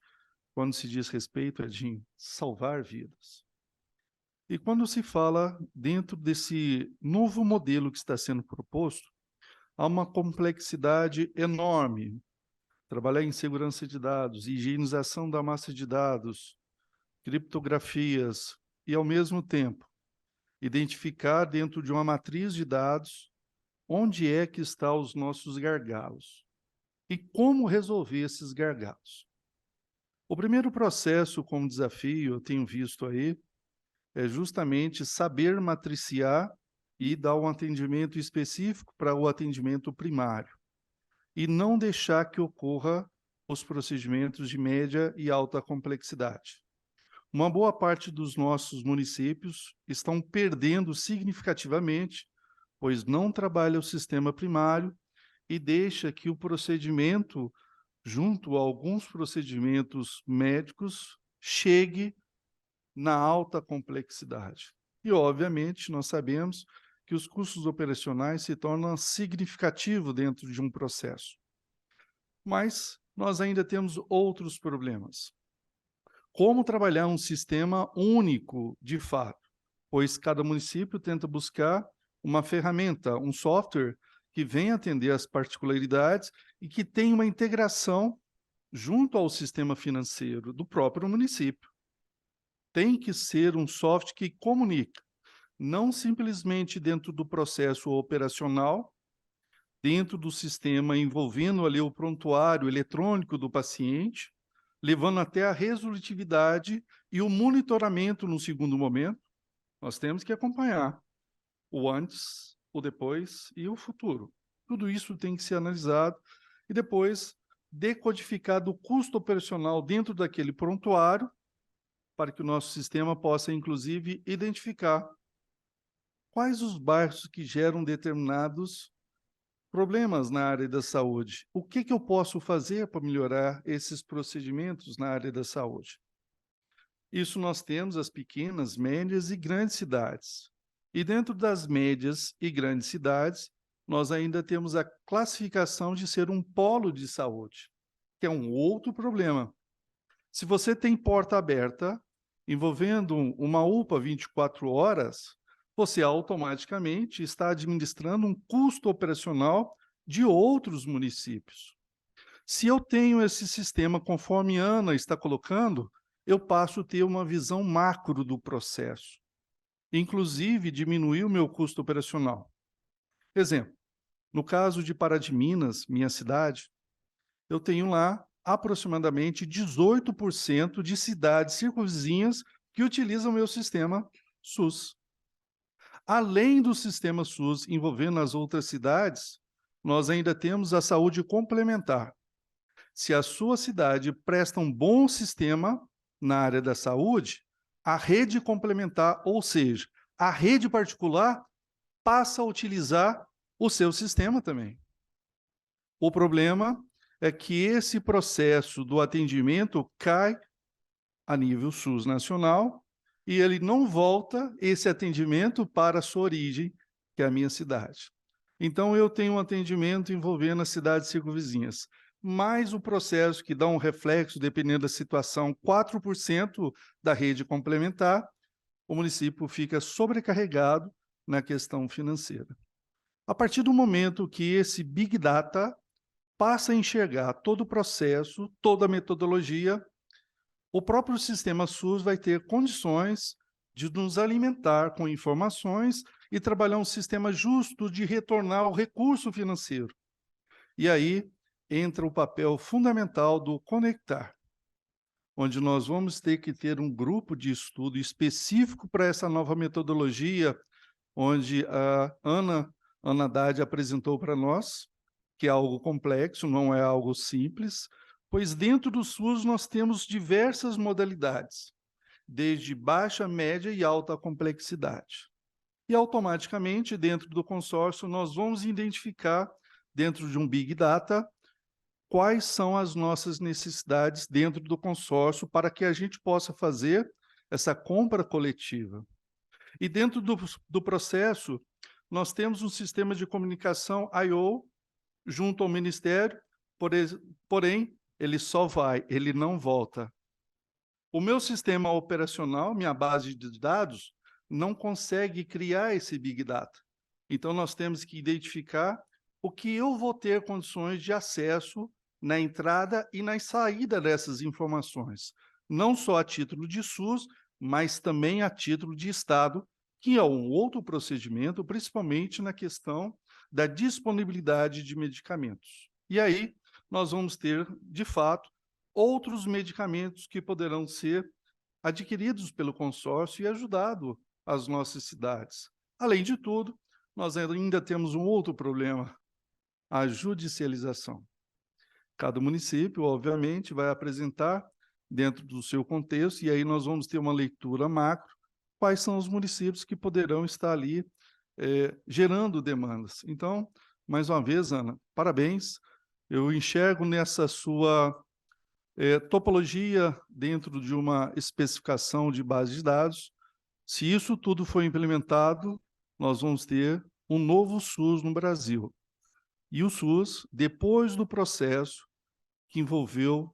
quando se diz respeito de salvar vidas. E quando se fala dentro desse novo modelo que está sendo proposto, há uma complexidade enorme. Trabalhar em segurança de dados, higienização da massa de dados, criptografias e, ao mesmo tempo, identificar dentro de uma matriz de dados onde é que estão os nossos gargalos e como resolver esses gargalos. O primeiro processo como desafio, eu tenho visto aí, é justamente saber matriciar e dar um atendimento específico para o atendimento primário e não deixar que ocorra os procedimentos de média e alta complexidade. Uma boa parte dos nossos municípios estão perdendo significativamente, pois não trabalha o sistema primário e deixa que o procedimento, junto a alguns procedimentos médicos, chegue na alta complexidade. E, obviamente, nós sabemos que os custos operacionais se tornam significativos dentro de um processo. Mas nós ainda temos outros problemas. Como trabalhar um sistema único, de fato? Pois cada município tenta buscar uma ferramenta, um software que venha atender às particularidades e que tenha uma integração junto ao sistema financeiro do próprio município. tem que ser um software que comunica, não simplesmente dentro do processo operacional, dentro do sistema envolvendo ali o prontuário eletrônico do paciente, levando até a resolutividade e o monitoramento no segundo momento. Nós temos que acompanhar o antes, o depois e o futuro. Tudo isso tem que ser analisado e depois decodificado o custo operacional dentro daquele prontuário para que o nosso sistema possa, inclusive, identificar quais os bairros que geram determinados problemas na área da saúde. O que eu posso fazer para melhorar esses procedimentos na área da saúde? Isso nós temos as pequenas, médias e grandes cidades. E dentro das médias e grandes cidades, nós ainda temos a classificação de ser um polo de saúde, que é um outro problema. Se você tem porta aberta, envolvendo uma UPA 24 horas, você automaticamente está administrando um custo operacional de outros municípios. Se eu tenho esse sistema, conforme a Ana está colocando, eu passo a ter uma visão macro do processo, inclusive diminuir o meu custo operacional. Exemplo, no caso de Pará de Minas, minha cidade, eu tenho lá aproximadamente 18% de cidades circunvizinhas que utilizam o meu sistema SUS. Além do sistema SUS envolvendo as outras cidades, nós ainda temos a saúde complementar. Se a sua cidade presta um bom sistema na área da saúde, a rede complementar, ou seja, a rede particular, passa a utilizar o seu sistema também. O problema é que esse processo do atendimento cai a nível SUS nacional e ele não volta esse atendimento para a sua origem, que é a minha cidade. Então, eu tenho um atendimento envolvendo as cidades circunvizinhas, mais o processo que dá um reflexo, dependendo da situação, 4% da rede complementar, o município fica sobrecarregado na questão financeira. A partir do momento que esse Big Data passa a enxergar todo o processo, toda a metodologia, o próprio sistema SUS vai ter condições de nos alimentar com informações e trabalhar um sistema justo de retornar o recurso financeiro. E aí entra o papel fundamental do conectar, onde nós vamos ter que ter um grupo de estudo específico para essa nova metodologia, onde a Ana Haddad apresentou para nós, que é algo complexo, não é algo simples, pois dentro do SUS nós temos diversas modalidades, desde baixa, média e alta complexidade. E automaticamente, dentro do consórcio, nós vamos identificar, dentro de um Big Data, quais são as nossas necessidades dentro do consórcio para que a gente possa fazer essa compra coletiva. E dentro do processo, nós temos um sistema de comunicação I/O junto ao Ministério, porém, ele só vai, ele não volta. O meu sistema operacional, minha base de dados, não consegue criar esse Big Data. Então, nós temos que identificar o que eu vou ter condições de acesso na entrada e na saída dessas informações, não só a título de SUS, mas também a título de Estado, que é um outro procedimento, principalmente na questão da disponibilidade de medicamentos. E aí, nós vamos ter, de fato, outros medicamentos que poderão ser adquiridos pelo consórcio e ajudado as nossas cidades. Além de tudo, nós ainda temos um outro problema, a judicialização. Cada município, obviamente, vai apresentar dentro do seu contexto, e aí nós vamos ter uma leitura macro, quais são os municípios que poderão estar ali gerando demandas. Então, mais uma vez, Ana, parabéns. Eu enxergo nessa sua topologia dentro de uma especificação de base de dados. Se isso tudo for implementado, nós vamos ter um novo SUS no Brasil. E o SUS, depois do processo que envolveu,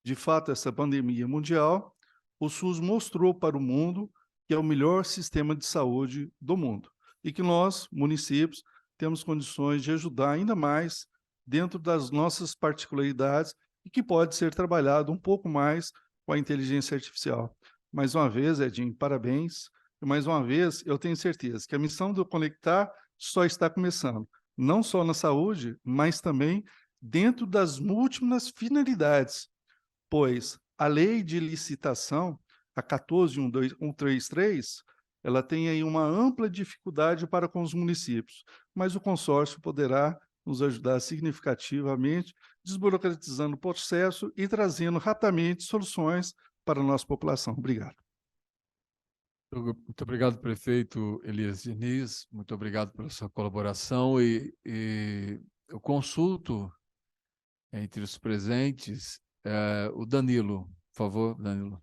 de fato, essa pandemia mundial, o SUS mostrou para o mundo que é o melhor sistema de saúde do mundo. E que nós, municípios, temos condições de ajudar ainda mais dentro das nossas particularidades e que pode ser trabalhado um pouco mais com a inteligência artificial. Mais uma vez, Edinho, parabéns. E mais uma vez, eu tenho certeza que a missão do Conectar só está começando, não só na saúde, mas também dentro das múltiplas finalidades, pois a lei de licitação, a 14.133, ela tem aí uma ampla dificuldade para com os municípios, mas o consórcio poderá nos ajudar significativamente, desburocratizando o processo e trazendo rapidamente soluções para a nossa população. Obrigado. Muito obrigado, prefeito Elias Diniz, muito obrigado pela sua colaboração e eu consulto entre os presentes o Danilo, por favor, Danilo.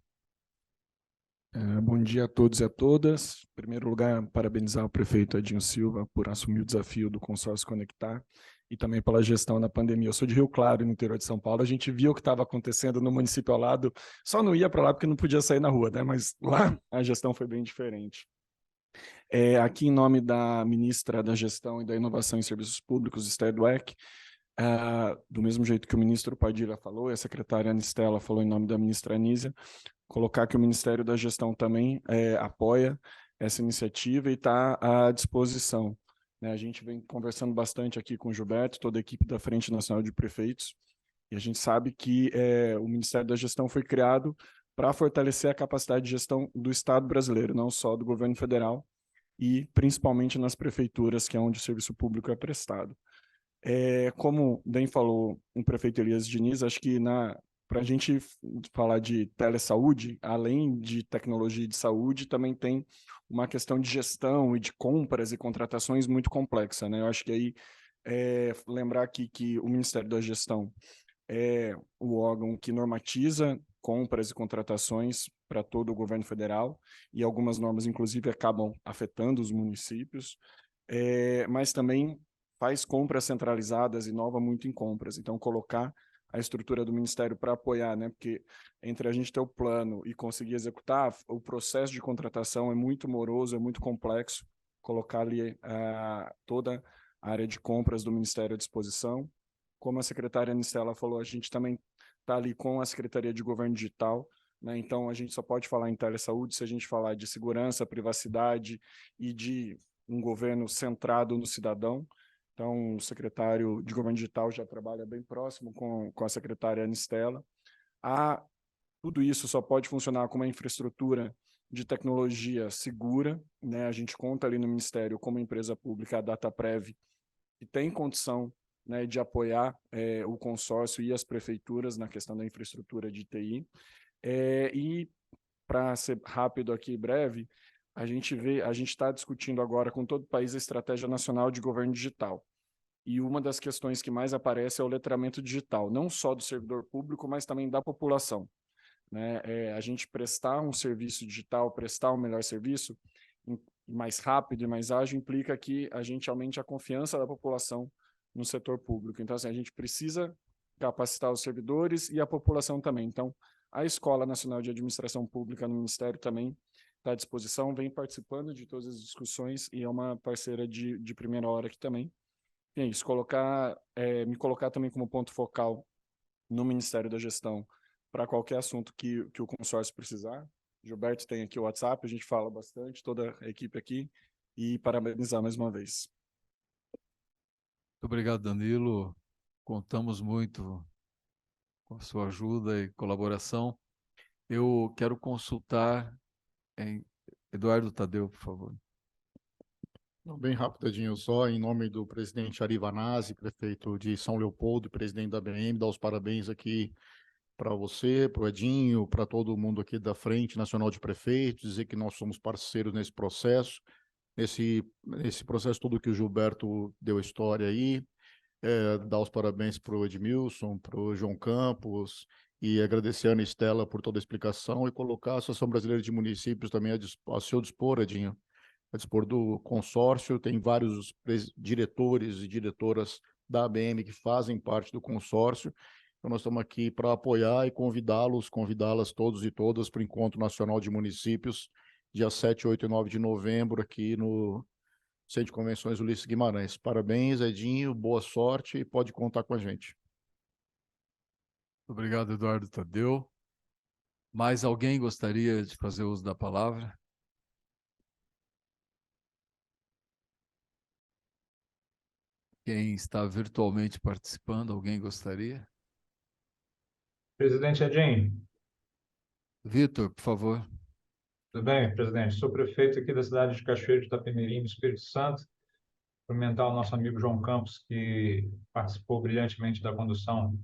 Bom dia a todos e a todas. Em primeiro lugar, parabenizar o prefeito Edinho Silva por assumir o desafio do consórcio Conectar e também pela gestão na pandemia. Eu sou de Rio Claro, no interior de São Paulo. A gente viu o que estava acontecendo no município ao lado, só não ia para lá porque não podia sair na rua, né? Mas lá a gestão foi bem diferente. Aqui, em nome da ministra da Gestão e da Inovação em Serviços Públicos, Esther Dweck, do mesmo jeito que o ministro Padilha falou, e a secretária Anistela falou em nome da ministra Anísia, colocar que o Ministério da Gestão também apoia essa iniciativa e está à disposição. Né? A gente vem conversando bastante aqui com o Gilberto, toda a equipe da Frente Nacional de Prefeitos, e a gente sabe que o Ministério da Gestão foi criado para fortalecer a capacidade de gestão do Estado brasileiro, não só do governo federal, e principalmente nas prefeituras, que é onde o serviço público é prestado. Como bem falou o prefeito Elias Diniz, acho que para a gente falar de telesaúde, além de tecnologia de saúde, também tem uma questão de gestão e de compras e contratações muito complexa, né? Eu acho que aí lembrar aqui que o Ministério da Gestão é o órgão que normatiza compras e contratações para todo o governo federal, e algumas normas, inclusive, acabam afetando os municípios, mas também faz compras centralizadas, inova muito em compras. Então, colocar a estrutura do Ministério para apoiar, né? Porque entre a gente ter o plano e conseguir executar, o processo de contratação é muito moroso, é muito complexo. Colocar ali toda a área de compras do Ministério à disposição. Como a secretária Anistela falou, a gente também está ali com a Secretaria de Governo Digital, né? Então, a gente só pode falar em telesaúde se a gente falar de segurança, privacidade e de um governo centrado no cidadão. Então, o secretário de Governo Digital já trabalha bem próximo com a secretária Anistela. Tudo isso só pode funcionar com uma infraestrutura de tecnologia segura, né? A gente conta ali no Ministério, como empresa pública, a Dataprev, que tem condição, né, de apoiar o consórcio e as prefeituras na questão da infraestrutura de TI. E, para ser rápido aqui e breve, a gente está discutindo agora com todo o país a Estratégia Nacional de Governo Digital. E uma das questões que mais aparece é o letramento digital, não só do servidor público, mas também da população. Né? A gente prestar um serviço digital, prestar um melhor serviço, mais rápido e mais ágil, implica que a gente aumente a confiança da população no setor público. Então, assim, a gente precisa capacitar os servidores e a população também. Então, a Escola Nacional de Administração Pública no Ministério também está à disposição, vem participando de todas as discussões e é uma parceira de primeira hora aqui também. E é isso, me colocar também como ponto focal no Ministério da Gestão para qualquer assunto que o consórcio precisar. Gilberto tem aqui o WhatsApp, a gente fala bastante, toda a equipe aqui, e parabenizar mais uma vez. Muito obrigado, Danilo. Contamos muito com a sua ajuda e colaboração. Eu quero consultar Eduardo Tadeu, por favor. Bem rapidinho, só em nome do presidente Ari Vanazzi, prefeito de São Leopoldo, presidente da ABM, dar os parabéns aqui para você, para o Edinho, para todo mundo aqui da Frente Nacional de Prefeitos, dizer que nós somos parceiros nesse processo, nesse processo todo que o Gilberto deu história aí, dar os parabéns para o Edmilson, para o João Campos, e agradecer a Ana Estela por toda a explicação e colocar a Associação Brasileira de Municípios também a seu dispor, Edinho, a dispor do consórcio. Tem vários diretores e diretoras da ABM que fazem parte do consórcio. Então, nós estamos aqui para apoiar e convidá-las todos e todas para o Encontro Nacional de Municípios, dia 7, 8 e 9 de novembro, aqui no Centro de Convenções Ulisses Guimarães. Parabéns, Edinho, boa sorte e pode contar com a gente. Obrigado, Eduardo Tadeu. Mais alguém gostaria de fazer uso da palavra? Quem está virtualmente participando, alguém gostaria? Presidente Edinho, Vitor, por favor. tudo bem, presidente? Sou prefeito aqui da cidade de Cachoeiro de Itapemirim, no Espírito Santo. Cumprimentar o nosso amigo João Campos, que participou brilhantemente da condução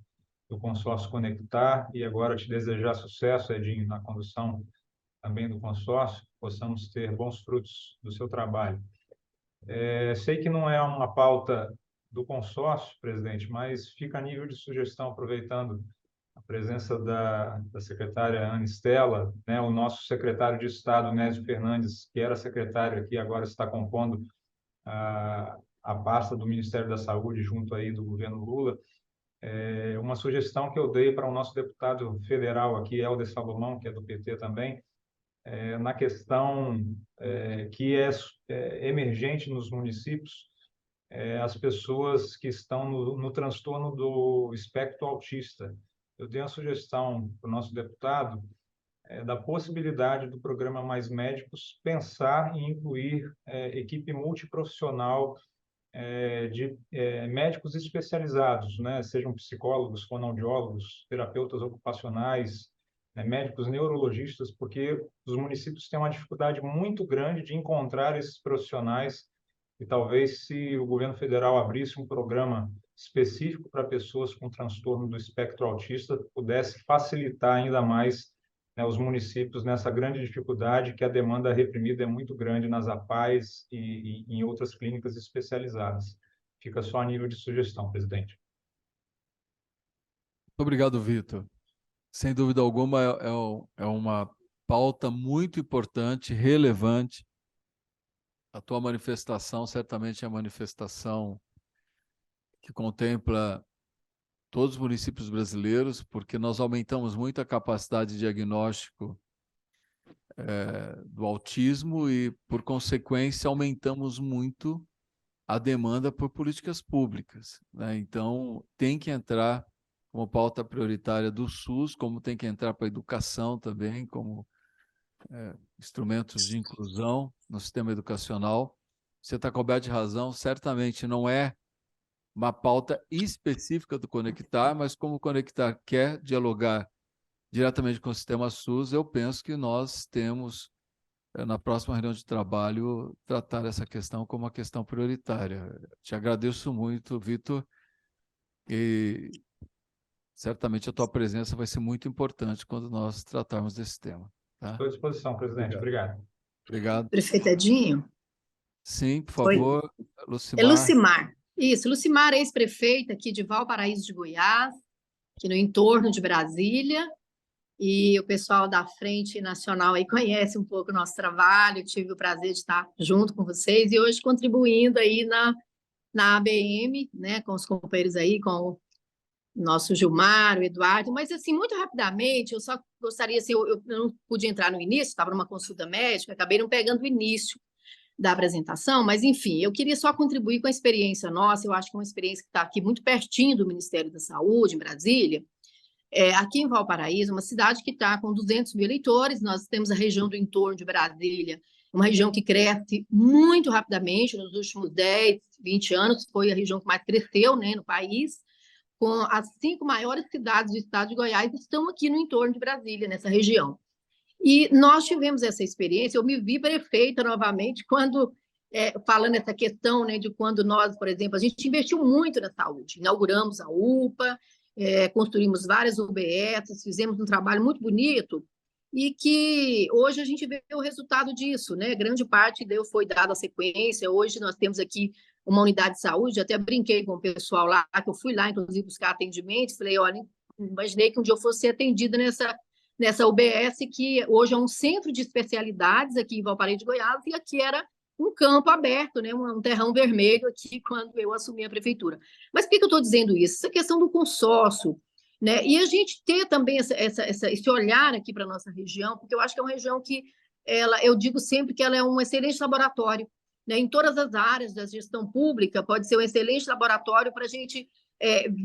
do consórcio Conectar, e agora te desejar sucesso, Edinho, na condução também do consórcio, que possamos ter bons frutos do seu trabalho. Sei que não é uma pauta do consórcio, presidente, mas fica a nível de sugestão, aproveitando a presença da secretária Ana Estela, né, o nosso secretário de Estado, Nésio Fernandes, que era secretário aqui, agora está compondo a pasta do Ministério da Saúde, junto aí do governo Lula. Uma sugestão que eu dei para o nosso deputado federal aqui, Helder Salomão, que é do PT também, na questão que é emergente nos municípios, as pessoas que estão no transtorno do espectro autista. Eu dei uma sugestão para o nosso deputado da possibilidade do programa Mais Médicos pensar em incluir equipe multiprofissional de médicos especializados, né? Sejam psicólogos, fonoaudiólogos, terapeutas ocupacionais, médicos neurologistas, porque os municípios têm uma dificuldade muito grande de encontrar esses profissionais, e talvez se o governo federal abrisse um programa específico para pessoas com transtorno do espectro autista, pudesse facilitar ainda mais, né, os municípios nessa grande dificuldade, que a demanda reprimida é muito grande nas APAES e em outras clínicas especializadas. Fica só a nível de sugestão, presidente. Obrigado, Vitor. Sem dúvida alguma, é uma pauta muito importante, relevante. A tua manifestação certamente é a manifestação que contempla todos os municípios brasileiros, porque nós aumentamos muito a capacidade de diagnóstico do autismo e, por consequência, aumentamos muito a demanda por políticas públicas, né? Então, tem que entrar como pauta prioritária do SUS, como tem que entrar para a educação também, como instrumentos de inclusão no sistema educacional. Você está coberto de razão, certamente não é uma pauta específica do Conectar, mas como o Conectar quer dialogar diretamente com o sistema SUS, eu penso que nós temos, na próxima reunião de trabalho, tratar essa questão como uma questão prioritária. Te agradeço muito, Vitor, e certamente a tua presença vai ser muito importante quando nós tratarmos desse tema. Tá? Estou à disposição, presidente. Obrigado. Obrigado. Prefeito Edinho? Sim, por favor, Lucimar. É Lucimar. Isso, Lucimar, ex-prefeita aqui de Valparaíso de Goiás, aqui no entorno de Brasília, e o pessoal da Frente Nacional aí conhece um pouco o nosso trabalho, tive o prazer de estar junto com vocês, e hoje contribuindo aí na ABM, né, com os companheiros aí, com o nosso Gilmar, o Eduardo, mas assim, muito rapidamente, eu só gostaria, assim, eu não pude entrar no início, estava numa consulta médica, acabei não pegando o início da apresentação, mas enfim, eu queria só contribuir com a experiência nossa, eu acho que é uma experiência que está aqui muito pertinho do Ministério da Saúde, em Brasília, aqui em Valparaíso, uma cidade que está com 200 mil eleitores, nós temos a região do entorno de Brasília, uma região que cresce muito rapidamente, nos últimos 10, 20 anos, foi a região que mais cresceu, né, no país, com as 5 maiores cidades do estado de Goiás estão aqui no entorno de Brasília, nessa região. E nós tivemos essa experiência, eu me vi prefeita novamente, quando, falando essa questão, né, de quando nós, por exemplo, a gente investiu muito na saúde, inauguramos a UPA, construímos várias UBS, fizemos um trabalho muito bonito, e que hoje a gente vê o resultado disso, né? Grande parte foi dada a sequência, hoje nós temos aqui uma unidade de saúde, até brinquei com o pessoal lá, que eu fui lá, inclusive, buscar atendimento, falei, olha, imaginei que um dia eu fosse ser atendida nessa UBS, que hoje é um centro de especialidades aqui em Valparaíso de Goiás, e aqui era um campo aberto, né, um terrão vermelho aqui quando eu assumi a prefeitura. Mas por que eu estou dizendo isso? Essa questão do consórcio, né, e a gente ter também esse olhar aqui para a nossa região, porque eu acho que é uma região que, eu digo sempre que ela é um excelente laboratório, né, em todas as áreas da gestão pública, pode ser um excelente laboratório para a gente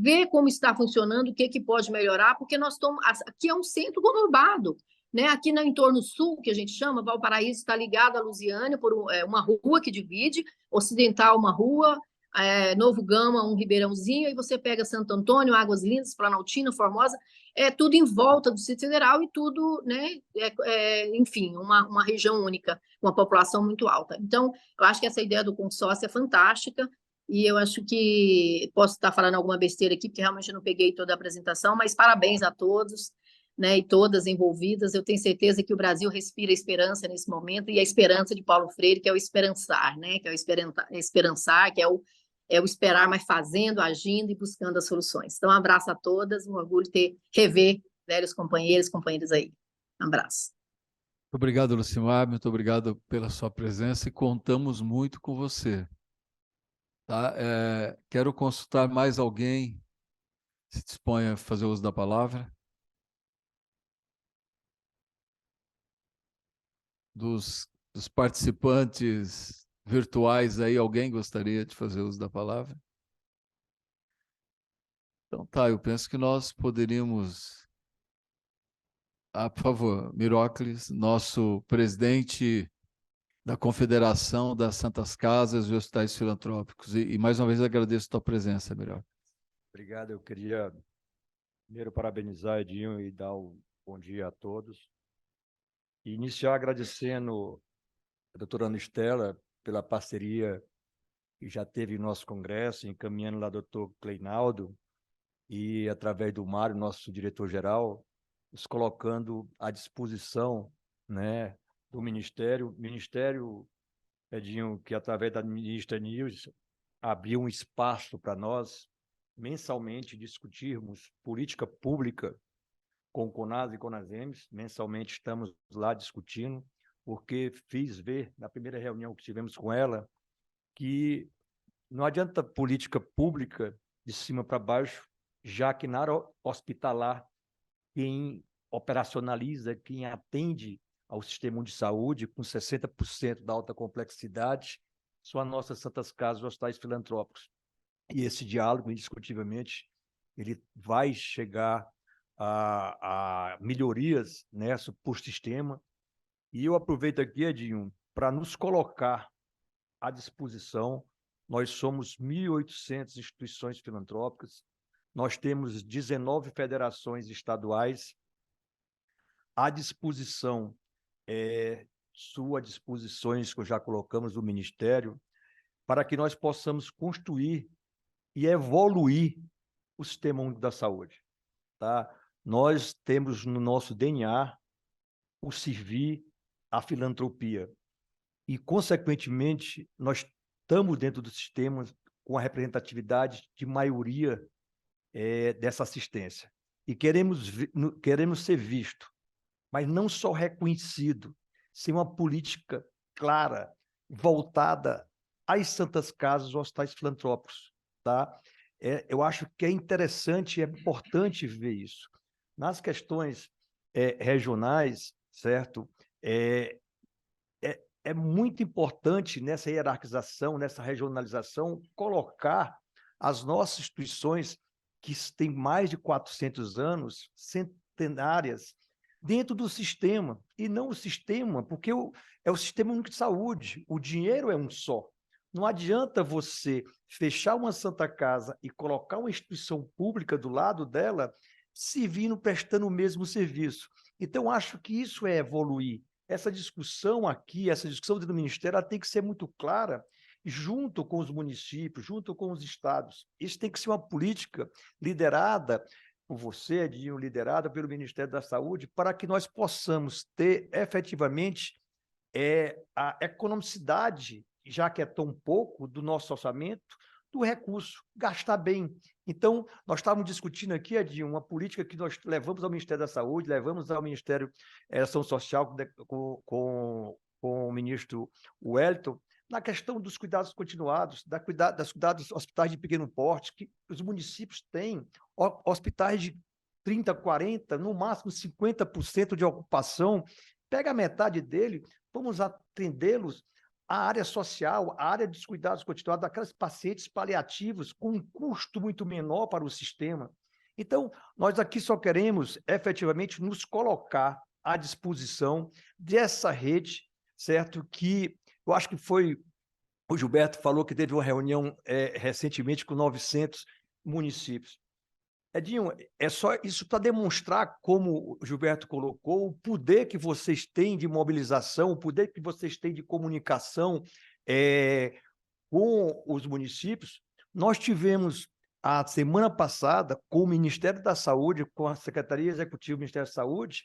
ver como está funcionando, o que pode melhorar, porque nós estamos, aqui é um centro conurbado, né? Aqui no entorno sul, que a gente chama, Valparaíso está ligado a Lusiânia por uma rua que divide, Ocidental uma rua, Novo Gama um ribeirãozinho, e você pega Santo Antônio, Águas Lindas, Planaltina, Formosa, tudo em volta do Distrito Federal e tudo, né? Enfim, uma região única, uma população muito alta. Então, eu acho que essa ideia do consórcio é fantástica, e eu acho que posso estar falando alguma besteira aqui, porque realmente eu não peguei toda a apresentação, mas parabéns a todos, né, e todas envolvidas. Eu tenho certeza que o Brasil respira esperança nesse momento, e a esperança de Paulo Freire, que é o esperançar, né, que é o esperançar, que é o esperar, mas fazendo, agindo e buscando as soluções. Então, um abraço a todas, um orgulho rever velhos companheiros, companheiras aí. Um abraço. Muito obrigado, Lucimar, muito obrigado pela sua presença e contamos muito com você. Tá? Quero consultar mais alguém, se dispõe a fazer uso da palavra. Dos participantes virtuais aí, alguém gostaria de fazer uso da palavra? Então tá, eu penso que nós poderíamos... por favor, Mirócles, nosso presidente da Confederação das Santas Casas e Hospitais Filantrópicos. E mais uma vez agradeço a tua presença, Mirócles. Obrigado, eu queria primeiro parabenizar Edinho e dar um bom dia a todos. E iniciar agradecendo a doutora Ana Estela pela parceria que já teve em nosso congresso, encaminhando lá o doutor Cleinaldo e, através do Mário, nosso diretor-geral, nos colocando à disposição, né, do Ministério, Edinho, que através da ministra Nilce abriu um espaço para nós mensalmente discutirmos política pública com o CONAS e CONASEMES. Mensalmente estamos lá discutindo, porque fiz ver, na primeira reunião que tivemos com ela, que não adianta política pública de cima para baixo, já que na área hospitalar, quem operacionaliza, quem atende ao sistema de saúde, com 60% da alta complexidade, são as nossas Santas Casas, hospitais filantrópicos. E esse diálogo, indiscutivelmente, ele vai chegar a melhorias nessa por sistema. E eu aproveito aqui, Edinho, para nos colocar à disposição. Nós somos 1.800 instituições filantrópicas, nós temos 19 federações estaduais à disposição, suas disposições que já colocamos no Ministério, para que nós possamos construir e evoluir o Sistema Único da Saúde. Tá? Nós temos no nosso DNA o servir, a filantropia, e, consequentemente, nós estamos dentro do sistema com a representatividade de maioria dessa assistência. E queremos ser visto, mas não só reconhecido, sem uma política clara, voltada às Santas Casas, os hospitais filantrópicos. Tá? Eu acho que é interessante e é importante ver isso. Nas questões regionais, certo? É muito importante nessa hierarquização, nessa regionalização, colocar as nossas instituições, que têm mais de 400 anos, centenárias, dentro do sistema, e não o sistema, porque é o Sistema Único de Saúde, o dinheiro é um só. Não adianta você fechar uma Santa Casa e colocar uma instituição pública do lado dela, servindo, prestando o mesmo serviço. Então, acho que isso é evoluir. Essa discussão aqui, essa discussão dentro do Ministério, ela tem que ser muito clara, junto com os municípios, junto com os estados. Isso tem que ser uma política liderada por você, Edinho, liderada pelo Ministério da Saúde, para que nós possamos ter, efetivamente, a economicidade, já que é tão pouco do nosso orçamento, do recurso, gastar bem. Então, nós estávamos discutindo aqui, Edinho, uma política que nós levamos ao Ministério da Saúde, levamos ao Ministério da Ação Social com o ministro Wellington, na questão dos cuidados continuados, das cuidados hospitais de pequeno porte, que os municípios têm hospitais de 30%, 40%, no máximo 50% de ocupação. Pega a metade dele, vamos atendê-los a área social, a área dos cuidados continuados, daqueles pacientes paliativos com um custo muito menor para o sistema. Então, nós aqui só queremos efetivamente nos colocar à disposição dessa rede, certo? Que eu acho que foi, o Gilberto falou que teve uma reunião recentemente com 900 municípios. Edinho, é só isso para demonstrar, como o Gilberto colocou, o poder que vocês têm de mobilização, o poder que vocês têm de comunicação com os municípios. Nós tivemos, a semana passada, com o Ministério da Saúde, com a Secretaria Executiva do Ministério da Saúde,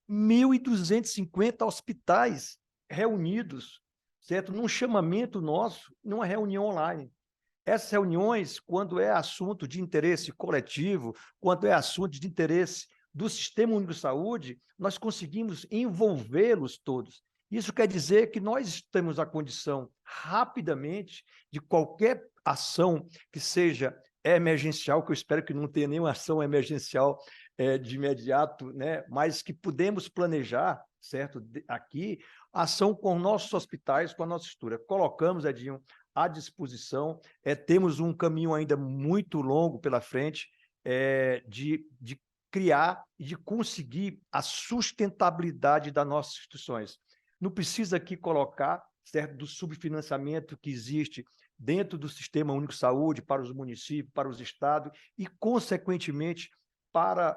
1.250 hospitais reunidos, certo? Num chamamento nosso, numa reunião online. Essas reuniões, quando é assunto de interesse coletivo, quando é assunto de interesse do Sistema Único de Saúde, nós conseguimos envolvê-los todos. Isso quer dizer que nós temos a condição, rapidamente, de qualquer ação que seja emergencial, que eu espero que não tenha nenhuma ação emergencial de imediato, né? Mas que podemos planejar, certo? Aqui, ação com nossos hospitais, com a nossa estrutura. Colocamos, Edinho, à disposição. Temos um caminho ainda muito longo pela frente de criar e de conseguir a sustentabilidade das nossas instituições. Não precisa aqui colocar, certo, do subfinanciamento que existe dentro do Sistema Único de Saúde para os municípios, para os estados e, consequentemente, para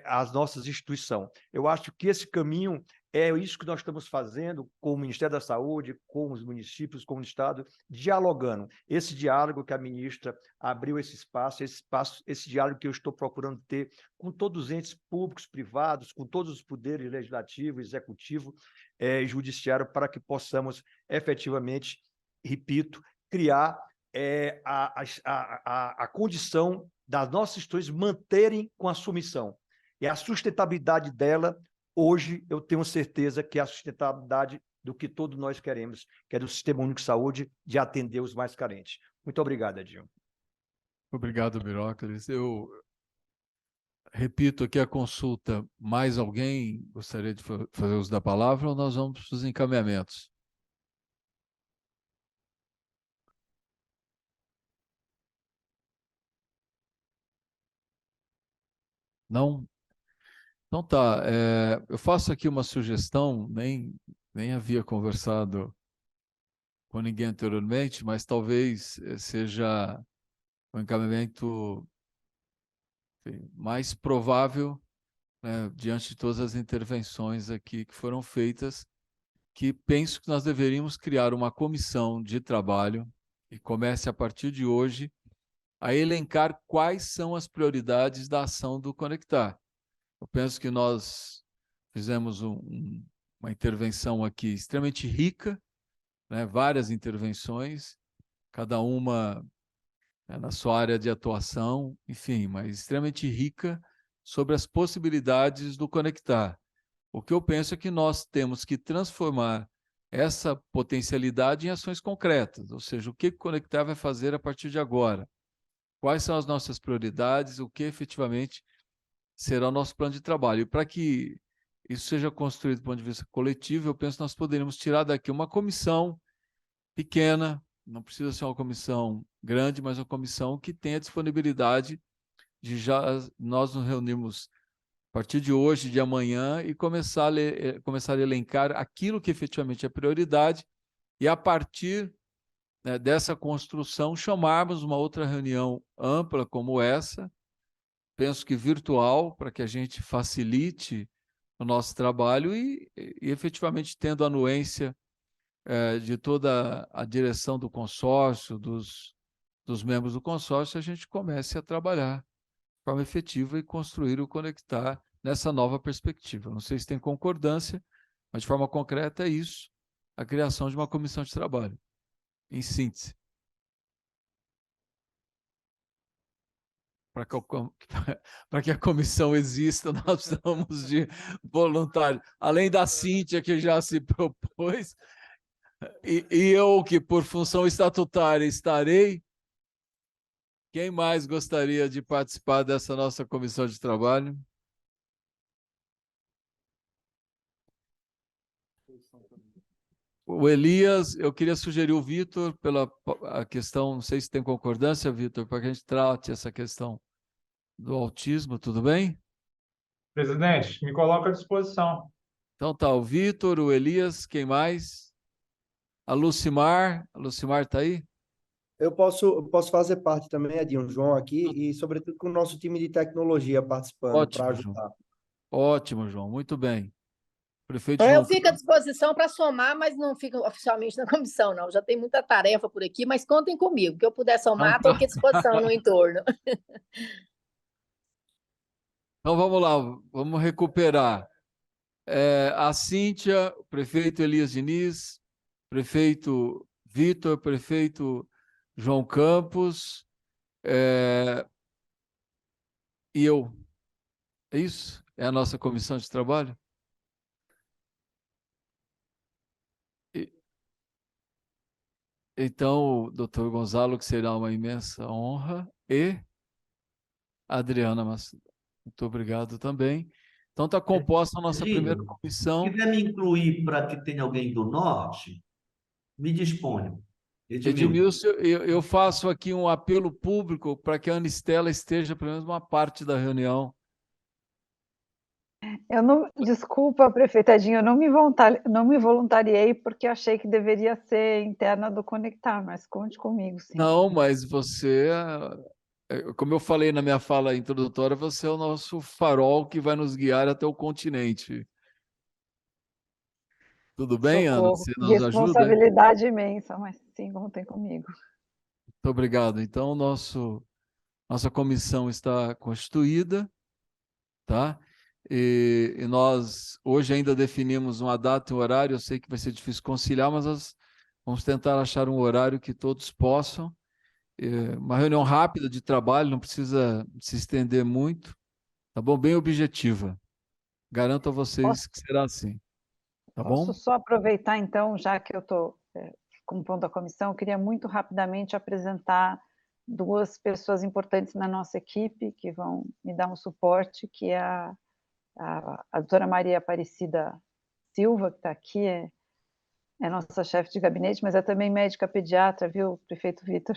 as nossas instituições. Eu acho que esse caminho é isso que nós estamos fazendo com o Ministério da Saúde, com os municípios, com o Estado, dialogando. Esse diálogo que a ministra abriu esse espaço, esse diálogo que eu estou procurando ter com todos os entes públicos, privados, com todos os poderes legislativo, executivo e judiciário, para que possamos efetivamente, repito, criar a condição das nossas instituições manterem com a sua missão. E a sustentabilidade dela, hoje, eu tenho certeza que é a sustentabilidade do que todos nós queremos, que é do Sistema Único de Saúde, de atender os mais carentes. Muito obrigado, Edinho. Obrigado, Birocles. Eu repito aqui a consulta. Mais alguém gostaria de fazer uso da palavra ou nós vamos para os encaminhamentos? Não? Então tá, eu faço aqui uma sugestão, nem havia conversado com ninguém anteriormente, mas talvez seja o encaminhamento mais provável, né, diante de todas as intervenções aqui que foram feitas, que penso que nós deveríamos criar uma comissão de trabalho e comece a partir de hoje a elencar quais são as prioridades da ação do Conectar. Eu penso que nós fizemos uma intervenção aqui extremamente rica, né? Várias intervenções, cada uma na sua área de atuação, enfim, mas extremamente rica sobre as possibilidades do Conectar. O que eu penso é que nós temos que transformar essa potencialidade em ações concretas, ou seja, o que o Conectar vai fazer a partir de agora? Quais são as nossas prioridades, o que efetivamente será o nosso plano de trabalho. E para que isso seja construído do ponto de vista coletivo, eu penso que nós poderíamos tirar daqui uma comissão pequena, não precisa ser uma comissão grande, mas uma comissão que tenha disponibilidade de já nós nos reunirmos a partir de hoje, de amanhã, e começar a elencar aquilo que efetivamente é prioridade e, a partir dessa construção, chamarmos uma outra reunião ampla como essa, penso que virtual, para que a gente facilite o nosso trabalho e efetivamente, tendo a anuência de toda a direção do consórcio, dos membros do consórcio, a gente comece a trabalhar de forma efetiva e construir o Conectar nessa nova perspectiva. Não sei se tem concordância, mas de forma concreta é isso, a criação de uma comissão de trabalho, em síntese. Para que a comissão exista, nós precisamos de voluntários. Além da Cíntia, que já se propôs, e eu, que por função estatutária estarei, quem mais gostaria de participar dessa nossa comissão de trabalho? O Elias, eu queria sugerir o Vitor pela a questão, não sei se tem concordância, Vitor, para que a gente trate essa questão do autismo, tudo bem? Presidente, me coloca à disposição. Então tá, o Vitor, o Elias, quem mais? A Lucimar está aí? Eu posso fazer parte também, Edinho, João aqui, e sobretudo com o nosso time de tecnologia participando para Ótimo, João. ajudar. Ótimo, João, muito bem. Prefeito Então, eu João fico à disposição para somar, mas não fico oficialmente na comissão, não. Já tem muita tarefa por aqui, mas contem comigo. Que eu puder somar, estou aqui à disposição no entorno. Então vamos lá, vamos recuperar. A Cíntia, o prefeito Elias Diniz, prefeito Vitor, prefeito João Campos, e eu. É isso? É a nossa comissão de trabalho? Então, o doutor Gonzalo, que será uma imensa honra, e Adriana Massuda. Muito obrigado também. Então, está composta a nossa primeira comissão. Se quiser me incluir para que tenha alguém do Norte, me disponho. Edmilson, eu faço aqui um apelo público para que a Ana Estela esteja pelo menos uma parte da reunião. Eu não, desculpa, prefeita Edinho, eu não me voluntariei porque achei que deveria ser interna do Conectar, mas conte comigo, sim. Não, mas você, como eu falei na minha fala introdutória, você é o nosso farol que vai nos guiar até o continente. Tudo bem, Ana? Socorro. Você nos ajuda? Responsabilidade imensa, mas sim, contem comigo. Muito obrigado. Então, nossa comissão está constituída, tá? E nós hoje ainda definimos uma data e um horário. Eu sei que vai ser difícil conciliar, mas nós vamos tentar achar um horário que todos possam. Uma reunião rápida de trabalho, não precisa se estender muito, tá bom? Bem objetiva. Garanto a vocês que será assim. Tá bom? Posso só aproveitar, então, já que eu estou compondo a comissão, eu queria muito rapidamente apresentar duas pessoas importantes na nossa equipe que vão me dar um suporte, que é a doutora Maria Aparecida Silva, que está aqui, é nossa chefe de gabinete, mas é também médica pediatra, viu, prefeito Vitor?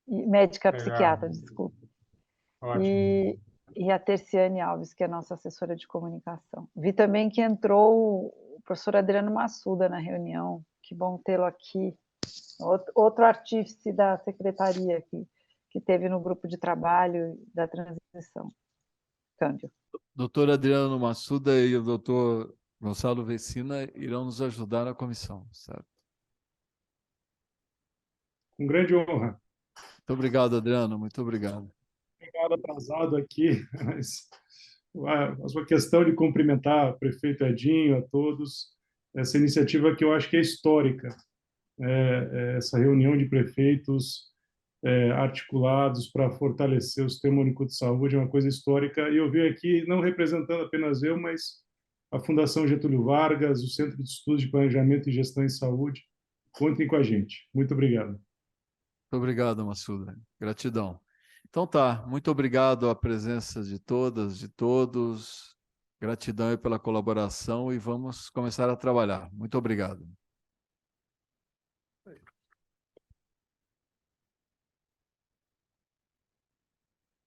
E médica psiquiatra, desculpa. Ótimo. E a Terciane Alves, que é nossa assessora de comunicação. Vi também que entrou o professor Adriano Massuda na reunião. Que bom tê-lo aqui. Outro artífice da secretaria que teve no grupo de trabalho da transição. Câmbio. Doutor Adriano Massuda e o doutor Gonçalo Vecina irão nos ajudar na comissão, certo? Com grande honra. Muito obrigado, Adriano. Muito obrigado. Obrigado, atrasado aqui, mas uma questão de cumprimentar o prefeito Edinho, a todos, essa iniciativa que eu acho que é histórica, essa reunião de prefeitos articulados para fortalecer o Sistema Único de Saúde é uma coisa histórica, e eu venho aqui não representando apenas eu, mas a Fundação Getúlio Vargas, o Centro de Estudos de Planejamento e Gestão em Saúde. Contem com a gente. Muito obrigado. Muito obrigado, Massuda. Gratidão. Então tá, muito obrigado à presença de todas, de todos. Gratidão aí pela colaboração e vamos começar a trabalhar. Muito obrigado.